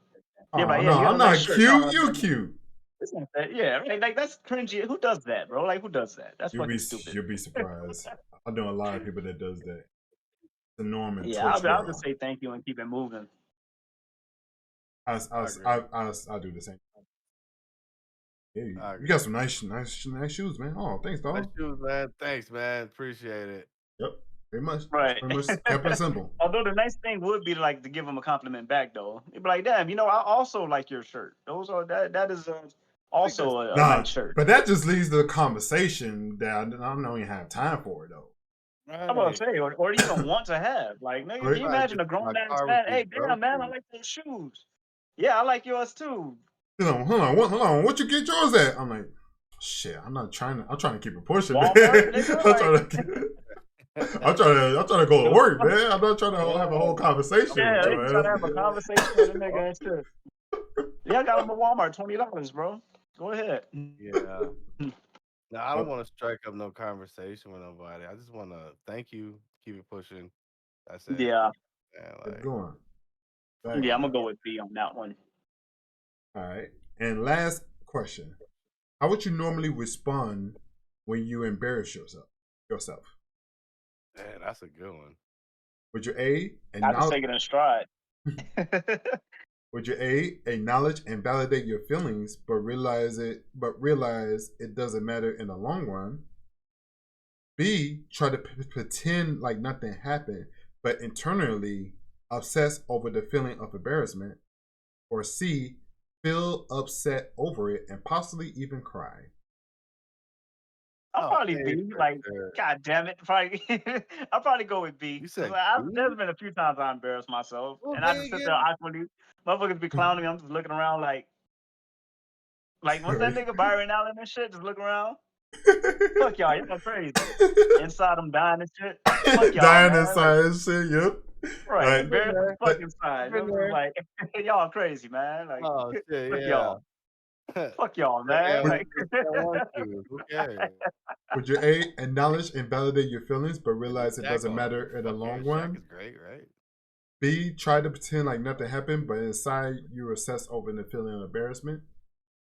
Oh, yeah, like, no, I'm not cute. No, you cute. It's not that. Yeah, right? Like, that's cringy. Who does that, bro? Like, who does that? That's fucking stupid. You'll be surprised. I know a lot of people that does that. It's the norm in yeah, I'll just say thank you and keep it moving. I do the same. Hey, you got some nice shoes, man. Oh, thanks, dog. Nice shoes, man. Thanks, man. Appreciate it. Yep, very much. Right. Very much kept it simple. Although the nice thing would be to give them a compliment back, though. You'd be like, damn, you know, I also like your shirt. That is also a nice shirt. But that just leads to the conversation that I don't even have time for, though. Right. I'm about to say, or even want to have. Like, nigga, can you imagine a grown man saying, hey, damn, man, I like those shoes. Yeah, I like yours, too. Hold on. What you get yours at? I'm like, shit. I'm trying to keep it pushing, man. I'm trying to go to work, man. I'm not trying to have a whole conversation. Yeah, trying to have a conversation with a nigga and shit. Yeah, I got them at Walmart, $20, bro. Go ahead. Yeah. No, I don't want to strike up no conversation with nobody. I just want to thank you, keep it pushing. That's it. Yeah, And Keep like, going. for yeah, I'm real. gonna go with B on that one. All right. And last question: how would you normally respond when you embarrass yourself? Man, that's a good one. Would you I just take it in stride. would you acknowledge and validate your feelings, but realize it doesn't matter in the long run? B, try to pretend like nothing happened, but internally obsess over the feeling of embarrassment? Or C, feel upset over it and possibly even cry? I'll probably A B. for Like, sure. God damn it. Probably, I'll probably go with B. You said There's B? been a few times I embarrassed myself, Well, and I just sit there again. awkwardly. Motherfuckers be clowning me. I'm just looking around like what's that nigga Byron Allen and shit? Just look around. Fuck y'all. Y'all crazy. Inside I'm dying and shit. Fuck y'all, Dying man. Like, inside and shit, yep. right. Like, Embarrassed as fuck inside. Been I'm just there. like, y'all crazy, man. Like, Oh shit, fuck yeah. y'all. Fuck y'all, man. Yeah, Like, who cares? would you acknowledge and validate your feelings, but realize it doesn't matter in the long Shaq run? is great, right? B, try to pretend like nothing happened, but inside you obsess over the feeling of embarrassment?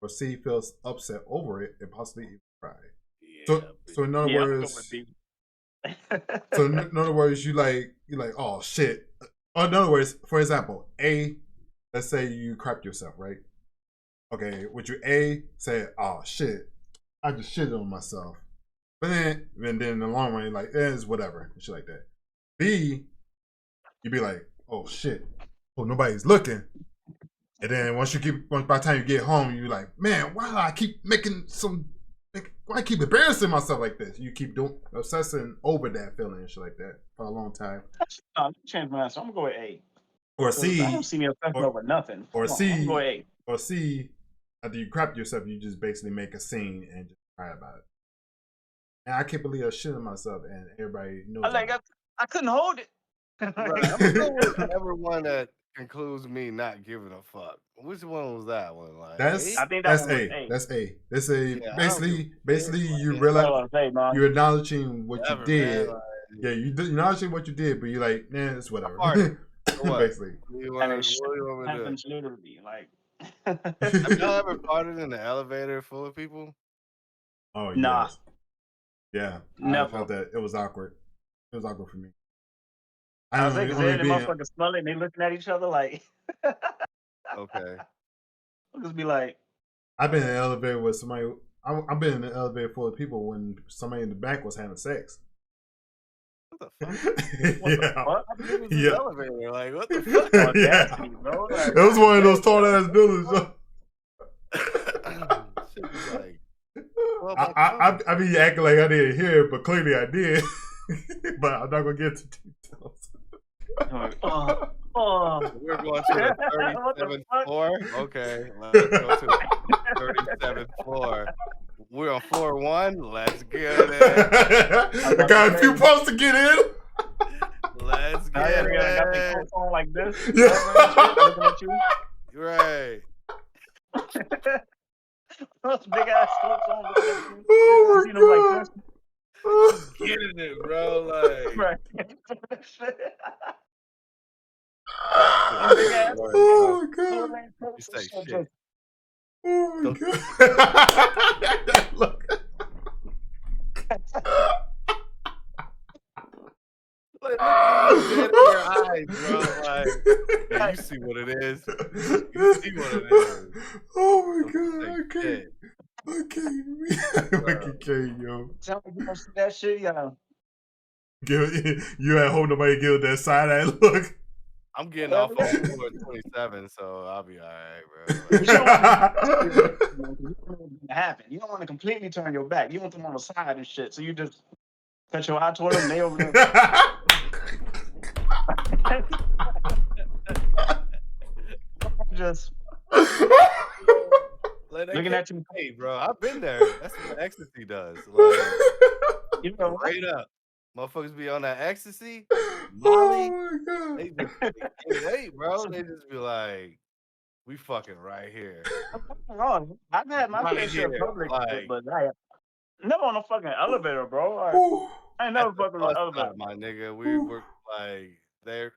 Or C, feels upset over it and possibly even cry? Yeah. So in other yeah, I'm gonna go words, with B. so in other words, you're like, oh shit. Or in other words, for example, A, let's say you crapped yourself, right? Okay, would you A, say, oh shit, I just shitted on myself. But then in the long run, you're like, it's whatever, and shit like that. B, you'd be like, oh shit, oh nobody's looking. And then by the time you get home, you're like, man, why do I keep why I keep embarrassing myself like this? You keep obsessing over that feeling and shit like that for a long time. No, change my answer. I'm gonna go with A. Or 'Cause I C, don't see me obsessing over nothing. or Come on, I'm gonna go C, with A. or C, after you crap yourself, you just basically make a scene and just cry about it. And I can't believe I shitting myself, and everybody knows. I couldn't hold it. Right. I'm gonna go with whichever one that concludes me not giving a fuck. Which one was that one? Like I think that's one was A. A. That's A. That's A. Yeah, Basically, you That's realize what I'm saying, man. you're acknowledging what you whatever, did. man. Like, Yeah, you acknowledging what you did, but you're like, nah, it's whatever. what? Basically. What do you And want it me to do? happens literally. Like, Have y'all ever farted in the elevator full of people? Oh nah, yes. Yeah. never. I felt that it was awkward. It was awkward for me. I was like, the motherfuckers smell it and they looking at each other like. Okay. I'll just be like. I've been in an elevator with somebody. I've been in an elevator full of people when somebody in the back was having sex. What the fuck? What the fuck? Yeah. Elevator. Like, what the fuck? Audacity, bro. Like, It was one of those tall ass buildings. Shit was like, I mean, acting like I didn't hear it, but clearly I did. But I'm not gonna get into details. We're going to the 37th floor. Okay, let's go to the 37th floor. We're on floor 1. Let's get it. I got a few posts to get in. Let's get it. I got the coats on like this. Yeah. Looking at you. Right. Those big ass coats on. Looking at you. Oh You my know, like god. this. Getting it, bro. Like, Right. Oh my god. you say shit. Oh my god. Look. Like, look in your eyes, bro. Like, yeah, you see what it is. You see what it is. Oh my god. Like, Okay. shit. Okay, yo. Tell me you don't see that shit, yo. You at home, nobody give that side eye look. I'm getting off on floor 27, so I'll be all right, bro. Happen. You don't want to completely turn your back. You want them on the side and shit. So you just cut your eye toward them. They over there. Just Like, looking at you. Hey, bro, I've been there. That's what ecstasy does. Like, You know, straight up. Motherfuckers be on that ecstasy. Oh Molly, my god. they just can't wait, bro. They just be like, We fucking right here. Wrong. I've had my Right fair share of here, public shit, like but I never on a fucking elevator, bro. Like, Ooh. I ain't at never the fucking on bus an elevator. stop, my nigga. We Ooh. were like there.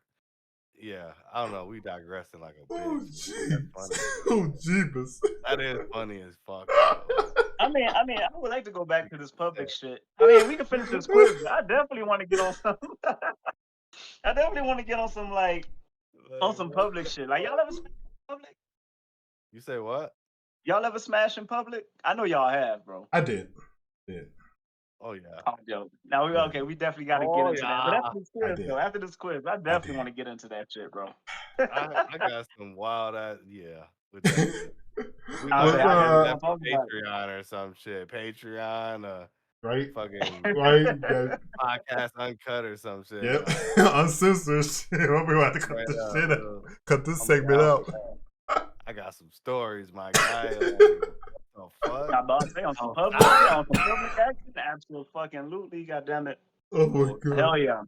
Yeah, I don't know. We digressing like a Oh, bitch. jeez. That's funny. Oh, jeebus. That is funny as fuck. Though. I mean, I would like to go back to this public shit. I mean, we can finish this quiz, but I definitely want to get on some. I definitely want to get on some on some public shit. Like y'all ever smash in public? You say what? Y'all ever smash in public? I know y'all have, bro. I did. Oh yeah. Oh, yo. Now we okay. We definitely got to get into that. But after this quiz, did. though, after this quiz, I definitely want to get into that shit, bro. I got some wild ass with that shit. We I gonna bet I have got Patreon or some shit. Patreon, Right? fucking Right? podcast uncut or some shit. Yep. Like, Uncensored shit. We're going to have to cut straight this up, shit out. bro. Cut this I'm segment down out. for that. I got some stories, my guy. Like, what the fuck? I'm about to say on some public, on some public action, absolutely, goddamn it. Oh my god. Hell yeah.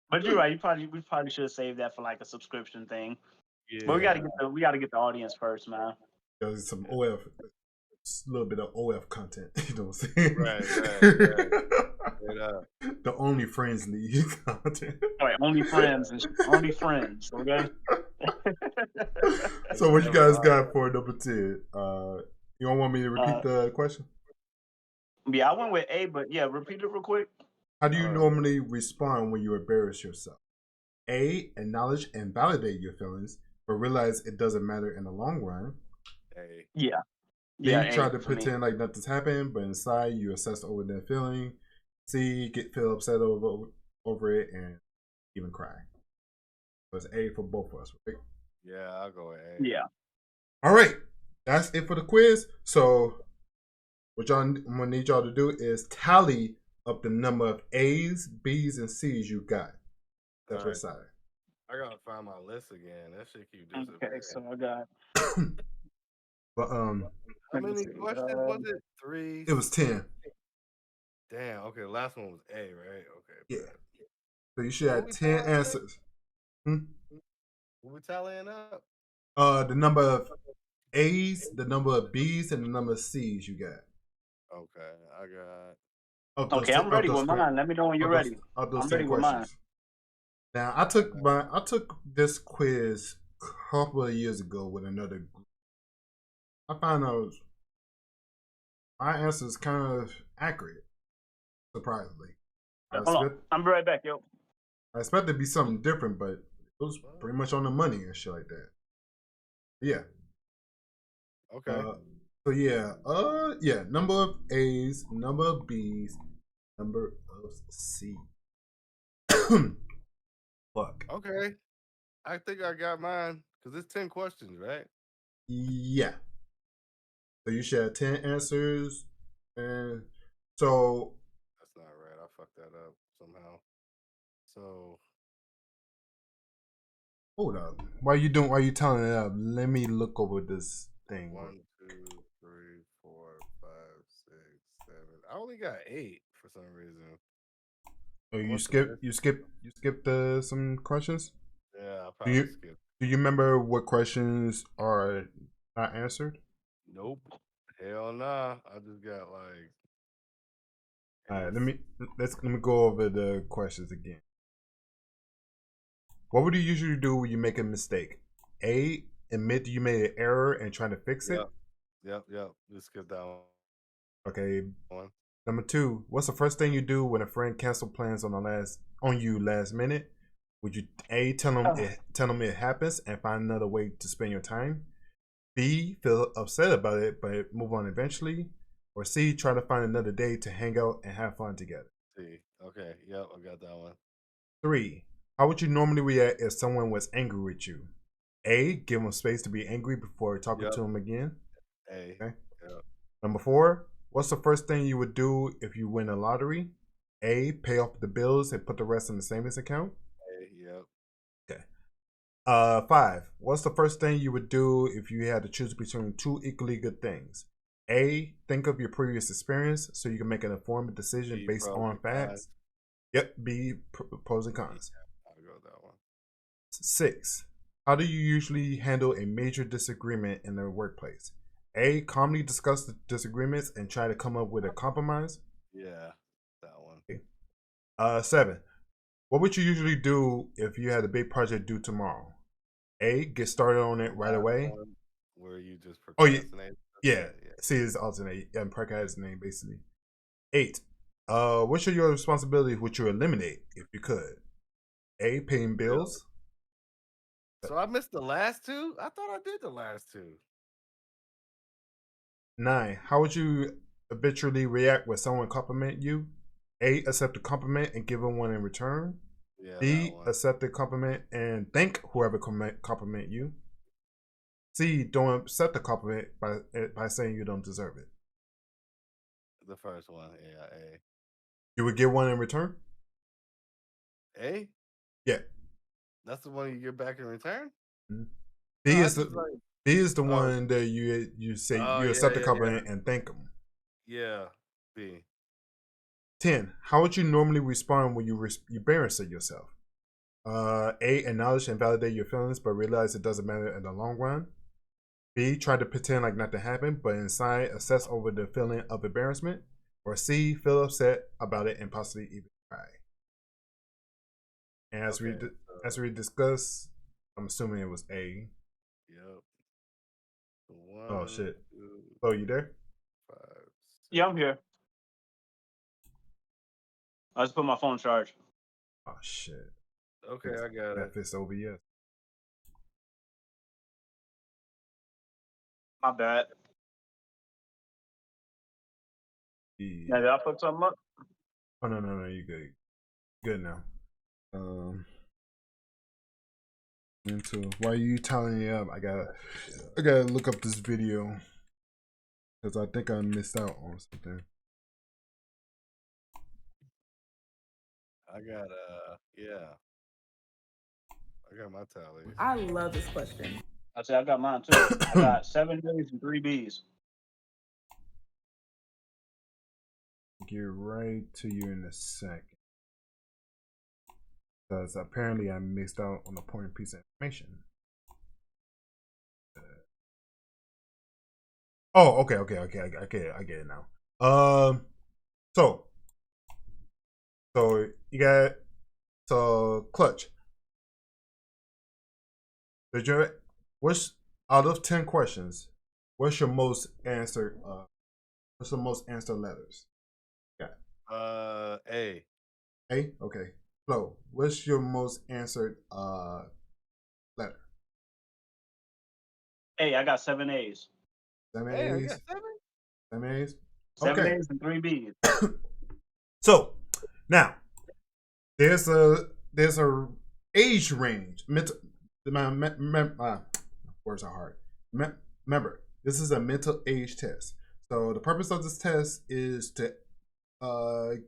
But you're right. We probably should have saved that for like a subscription thing. Yeah. But we gotta get the audience first, man. There's some OF, a little bit of OF content. You know what I'm saying? Right. The Only Friends League content. All right, only friends and only friends. Okay. So what you guys got for number 10? You don't want me to repeat the question? Yeah, I went with A, but yeah, repeat it real quick. How do you normally respond when you embarrass yourself? A, acknowledge and validate your feelings, but realize it doesn't matter in the long run. Hey. Yeah. B, Yeah, try A to for me. pretend like nothing's happened, but inside you assess over that feeling. C, feel upset over it and even cry. So it's A for both of us, right? Yeah, I'll go with A. Yeah. All right. That's it for the quiz. So what I'm gonna need y'all to do is tally up the number of A's, B's, and C's you got. That's All right side. I gotta find my list again. That shit keep disappearing. Okay, so I got. But How many questions was it? 3. it was 10. Damn. Okay, the last one was A, right? Okay. Yeah. So you should have 10 answers. What we tallying up? The number of A's, the number of B's, and the number of C's you got. Okay, I got. Okay, I'm ready with mine. Let me know when you're ready. Of those I'm 10 ready with mine. questions. Now I took this quiz a couple of years ago with another group. I found out my answer is kind of accurate, surprisingly. Hold on. I'm right back, yo. I expected to be something different, but it was pretty much on the money and shit like that. Yeah. Okay. So yeah, number of A's, number of B's, number of C's. Fuck. Okay. I think I got mine because it's 10 questions, right? Yeah. So you should have 10 answers, and so that's not right. I fucked that up somehow. So hold up. Why you telling it up? Let me look over this thing. 1, 2, 3, 4, 5, 6, 7. I only got 8 for some reason. Oh, you skipped some questions? Yeah, I probably skipped. Do you remember what questions are not answered? Nope. Hell nah. I just got like. All right, let me go over the questions again. What would you usually do when you make a mistake? A, admit you made an error and try to fix it. Yep. Just skip that one. Okay. Number 2, what's the first thing you do when a friend cancels plans on you last minute? Would you A, tell them it happens and find another way to spend your time? B, feel upset about it but move on eventually? Or C, try to find another day to hang out and have fun together? C. Okay. Yep, I got that one. 3, how would you normally react if someone was angry with you? A, give them space to be angry before talking to them again. A. Okay. Yep. Number 4, what's the first thing you would do if you win a lottery? A, pay off the bills and put the rest in the savings account. A. Yep. Okay. 5, what's the first thing you would do if you had to choose between 2 equally good things? A, think of your previous experience so you can make an informed decision based on facts. Yep. B, pros and cons. I'll go with that one. 6, How do you usually handle a major disagreement in the workplace? A. Calmly discuss the disagreements and try to come up with a compromise. Yeah, that one. Okay. 7. What would you usually do if you had a big project due tomorrow? A. Get started on it right away. Where you just procrastinate. Yeah. C is alternate. And procrastinate name basically. 8. Which of your responsibilities would you eliminate if you could? A. Paying bills. So I missed the last two? I thought I did the last two. 9. How would you habitually react when someone compliment you? A. Accept a compliment and give them one in return. Yeah. B. Accept the compliment and thank whoever compliment you. C. Don't accept the compliment by saying you don't deserve it. The first one, yeah, A. You would give one in return? A? Yeah. That's the one you get back in return? Mm-hmm. B is the one that you say you accept the compliment and thank them. Yeah, B. 10. How would you normally respond when you embarrass yourself? A. Acknowledge and validate your feelings, but realize it doesn't matter in the long run. B. Try to pretend like nothing happened, but inside assess over the feeling of embarrassment. Or C. Feel upset about it and possibly even cry. And as we discussed, I'm assuming it was A. Yep. 1, oh shit! 2, Oh, you there? 5, 6. Yeah, I'm here. I just put my phone on charge. Oh shit! Okay, I got it. That fits OBS. My bad. Yeah, did I put something up? Oh no, you good. Good now. Why are you telling me up? I gotta look up this video because I think I missed out on something. I got I got my tally. I love this question. I said I got mine too. I got 7 A's and 3 B's. Get right to you in a second. Because apparently I missed out on a important piece of information. Oh, okay. I get it now. So you got Clutch. What's out of 10 questions? What's your most answered? What's the most answered letters? A. A. Okay. Flo, what's your most answered letter? A. I got 7 A's. 7 Hey, I A's. got 7? 7 A's. 7 A's and 3 B's. So now there's a age range. Words are hard. Remember, this is a mental age test. So the purpose of this test is to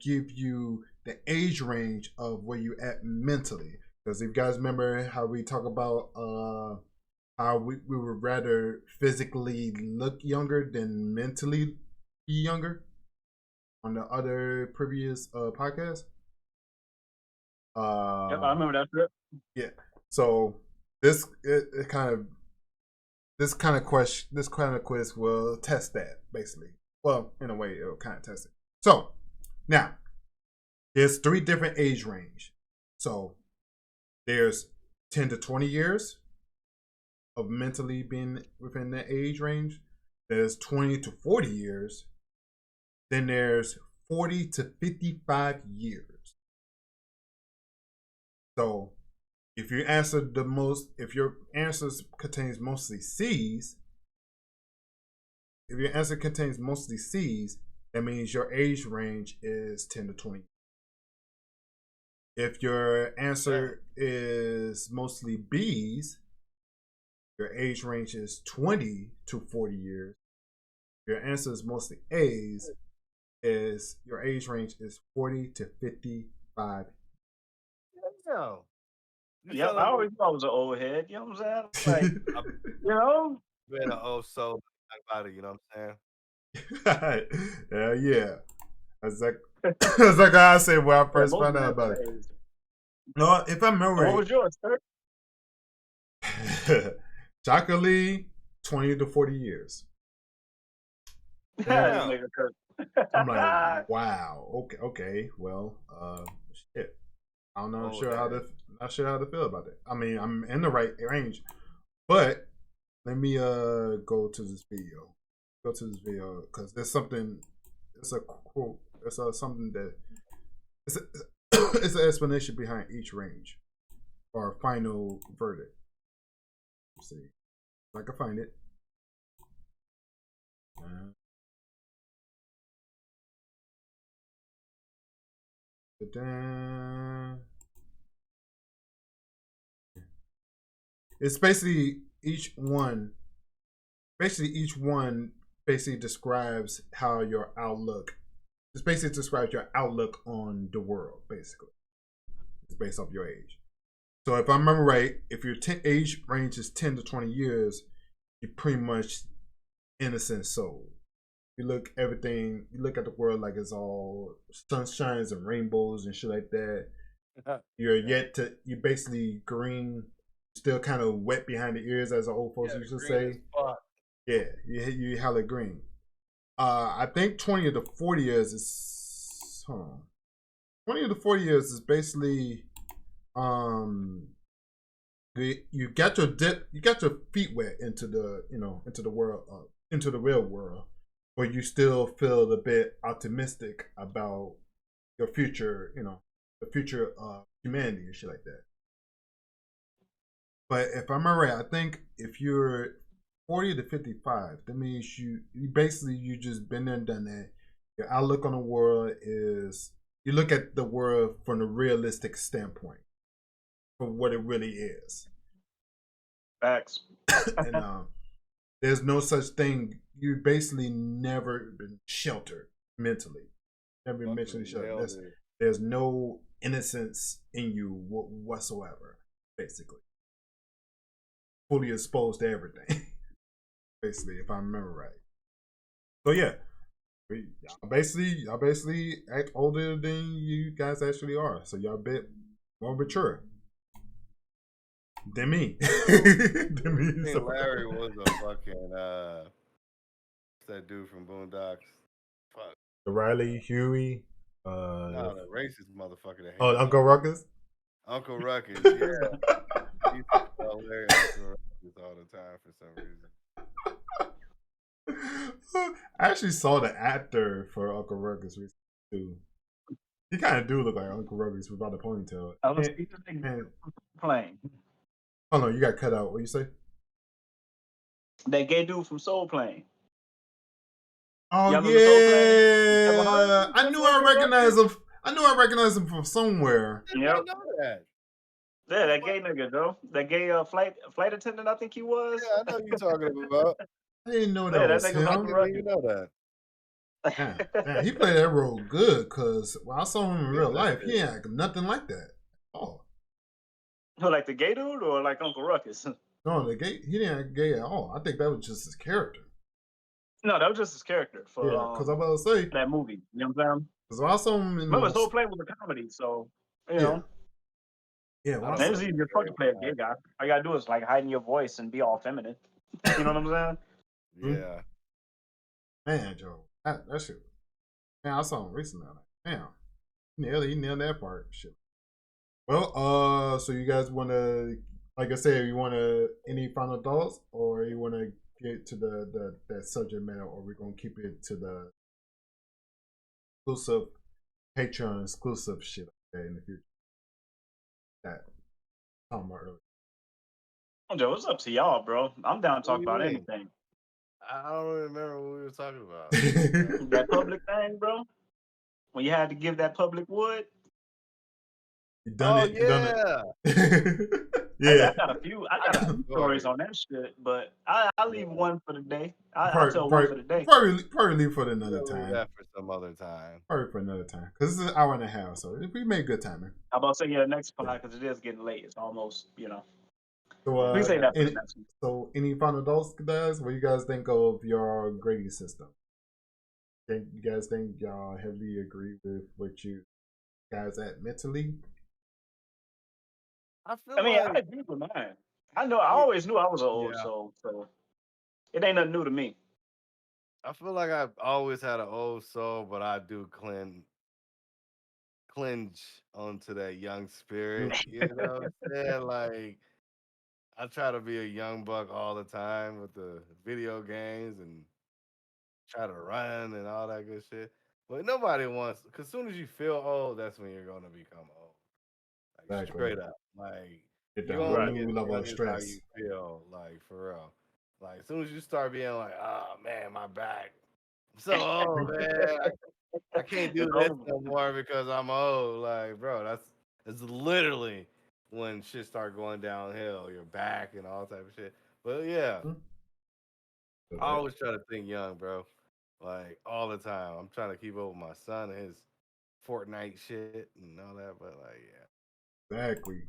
give you the age range of where you at mentally. Because if you guys remember how we talk about how we would rather physically look younger than mentally be younger on the other previous podcast. Yep, I remember that trip. Yeah. So this kind of quiz will test that basically. Well, in a way, it'll kind of test it. So now there's 3 different age range. So there's 10 to 20 years of mentally being within the age range. There's 20 to 40 years. Then there's 40 to 55 years. So if your answer contains mostly C's, that means your age range is 10 to 20. If your answer is mostly B's, your age range is 20 to 40 years. If your answer is mostly A's, your age range is 40 to 55. No. Yep, I always thought I was an old head. You know what I'm saying? Like, you know? Been an old soul about it, you know what I'm saying? Yeah. That's like I said when I first found out about it. No, if I remember What was yours, sir? Shockingly, 20 to 40 years. This nigga Kirk. I'm like, wow, okay, well, shit. I don't know. Not sure how to feel about it. I mean, I'm in the right range, but let me go to this video. Go to this video because there's something. It's a quote. It's something that it's an explanation behind each range or final verdict. Let's see if I can find it. It's basically each one basically describes how your outlook. It basically describes your outlook on the world. Basically, it's based off your age. So if I remember right, if your age range is 10 to 20 years, you're pretty much innocent soul. You look at the world like it's all sunshines and rainbows and shit like that. You're basically green, still kind of wet behind the ears, as the old folks used to say. Yeah, you hella green. I think 20 to 40 years is 20 to 40 years is basically you got your feet wet into the world, into the real world, but you still feel a bit optimistic about your future, the future of humanity and shit like that. But if I'm right, I think if you're 40 to 55, that means you just been there and done that. Your outlook on the world is, you look at the world from a realistic standpoint, for what it really is. Facts. And there's no such thing. You basically never been sheltered mentally. Never been mentally sheltered. There's no innocence in you whatsoever, basically. Fully exposed to everything. Basically, if I remember right. So yeah, y'all basically act older than you guys actually are. So y'all a bit more mature than me. Larry was a fucking that dude from Boondocks. Fuck. The Riley, Huey. No, the racist motherfucker that. Oh, Uncle Ruckus. Uncle Ruckus, yeah. He used to call Larry Uncle Ruckus all the time for some reason. I actually saw the actor for Uncle Ruckus too. He kind of do look like Uncle Ruckus without a ponytail. I was playing. Oh no, you got cut out. What you say? That gay dude from Soul Plane. Oh yeah, I knew I recognized him from somewhere. Yep. I know that. Yeah, that gay nigga though. That gay flight attendant, I think he was. Yeah, I know you're talking about. I didn't know that was him. I didn't know that. Man, he played that role good, because when I saw him in real life, he had nothing like that. Oh. Who, like the gay dude or like Uncle Ruckus? No, he didn't act gay at all. I think that was just his character. No, that was just his character for because I'm about to say that movie. You know what I'm saying? Because I saw him in remember, Soul Plane was a comedy, so you know. Yeah, well, it's easy to fucking play a gay guy. All you gotta do is like hiding your voice and be all feminine. You know what I'm saying? Yeah. Man, Joe, that shit. Man, I saw him recently. Like, damn, he nailed that part. Shit. Well, so you guys want to, like I said, you want to any final thoughts, or you want to get to that subject matter, or we're gonna keep it to the exclusive Patreon exclusive shit in the future? That talking about earlier. Joe, it's up to y'all, bro. I'm down to talk about anything. I don't remember what we were talking about. That public thing, bro. When you had to give that public wood. You done it. Yeah. You done it. Yeah. I got a few stories on that shit, but I'll leave one for the day. I'll tell one for the day. Probably leave for another time. That for some other time. Probably for another time, because this is an hour and a half, so we made good timing. I'm about to say next pod, because it is getting late. It's almost, So, we say that. So any final thoughts, guys? What do you guys think of your grading system? You guys think y'all heavily agree with what you guys at mentally? I agree with mine. I know. I always knew I was an old Yeah. soul, so it ain't nothing new to me. I feel like I've always had an old soul, but I do clinge onto that young spirit. You know what I'm saying? Like I try to be a young buck all the time with the video games and try to run and all that good shit. But nobody wants, because as soon as you feel old, that's when you're going to become old. Like Exactly. straight up. Like Get that you whole only Right. get new level young of as how you stress. feel, like for real. Like as soon as you start being like, oh man, my back. I'm so old, man. I can't do It's this over. no more because I'm old. Like, bro, that's literally when shit start going downhill, your back and all type of shit. But yeah, So I that, always try to think young, bro. Like all the time. I'm trying to keep up with my son and his Fortnite shit and all that. But like, exactly. yeah.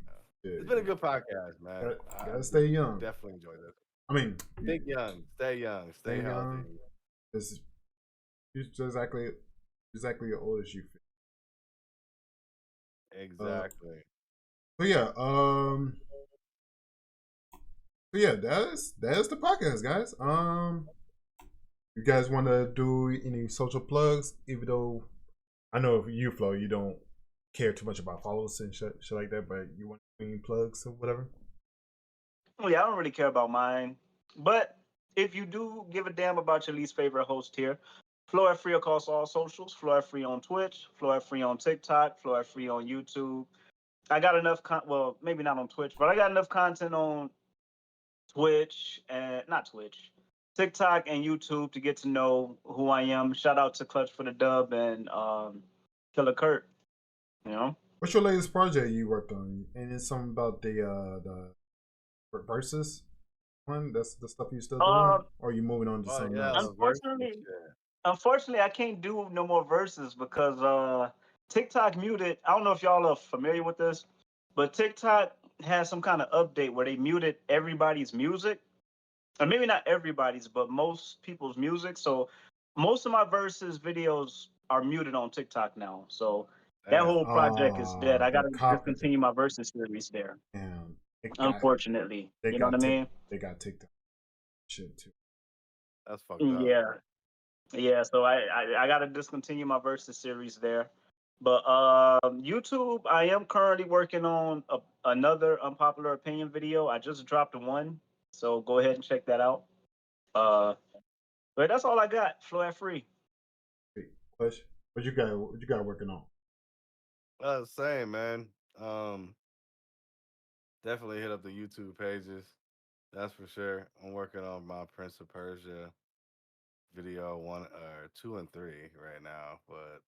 Yeah, It's been a good podcast, man. I gotta stay young. definitely enjoyed it. I mean, Think young, stay stay healthy. young. It's exactly as old as you feel. Exactly. So yeah, that's the podcast, guys. You guys want to do any social plugs? Even though I know if you, Flo, you don't care too much about followers and shit like that, but you want any plugs or whatever? Well, yeah, I don't really care about mine. But if you do give a damn about your least favorite host here, Floor Free across all socials. Floor Free on Twitch. Floor Free on TikTok. Floor Free on YouTube. I got enough. Well, maybe not on Twitch, but I got enough content on Twitch and not Twitch, TikTok and YouTube to get to know who I am. Shout out to Clutch for the Dub and Killer Kurt. You know. What's your latest project you worked on? And it's something about the versus one. That's the stuff you still doing, Uh, or are you moving on to Oh something yeah, else? the verse and unfortunately, shit. unfortunately, I can't do no more verses because TikTok muted. I don't know if y'all are familiar with this, but TikTok has some kind of update where they muted everybody's music, or maybe not everybody's, but most people's music. So most of my verses videos are muted on TikTok now. So that Damn. whole project is dead. I They gotta copied it, discontinue my verses series there. and Unfortunately, they you know what I mean? they got TikTok shit too. That's fucked up. Yeah. Yeah, so I got to discontinue my versus series there. But YouTube, I am currently working on another unpopular opinion video. I just dropped one, so go ahead and check that out. Uh, but that's all I got. Flow free. Push. What you got? What you got working on? Same man. Um, Definitely hit up the YouTube pages. That's for sure. I'm working on my Prince of Persia video 2 and 3 right now, but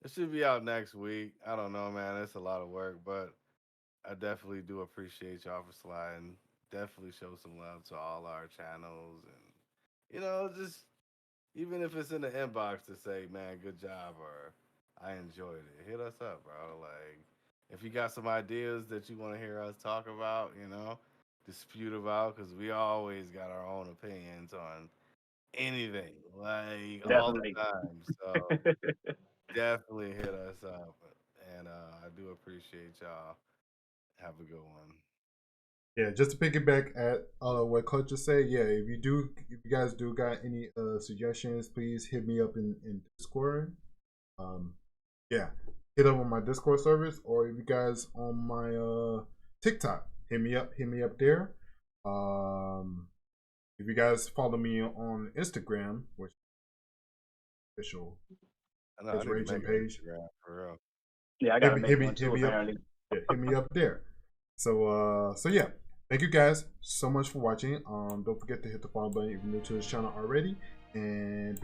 it should be out next week. I don't know, man. It's a lot of work, but I definitely do appreciate y'all for sliding. Definitely show some love to all our channels and just even if it's in the inbox to say, man, good job or I enjoyed it, hit us up, bro. Like, if you got some ideas that you want to hear us talk about, dispute about, because we always got our own opinions on anything, like all the Definitely. time. So definitely hit us up. And I do appreciate y'all. Have a good one. Yeah, just to piggyback at what Coach just said. Yeah, if you guys do got any suggestions, please hit me up in Discord. Yeah, hit up on my Discord service, or if you guys on my TikTok, hit me up there. If you guys follow me on Instagram, which official I know I need to Ragin make an page, Instagram for real. Yeah, I gotta make one too. Apparently. hit me up there. So yeah, thank you guys so much for watching. Don't forget to hit the follow button if you're new to this channel already, and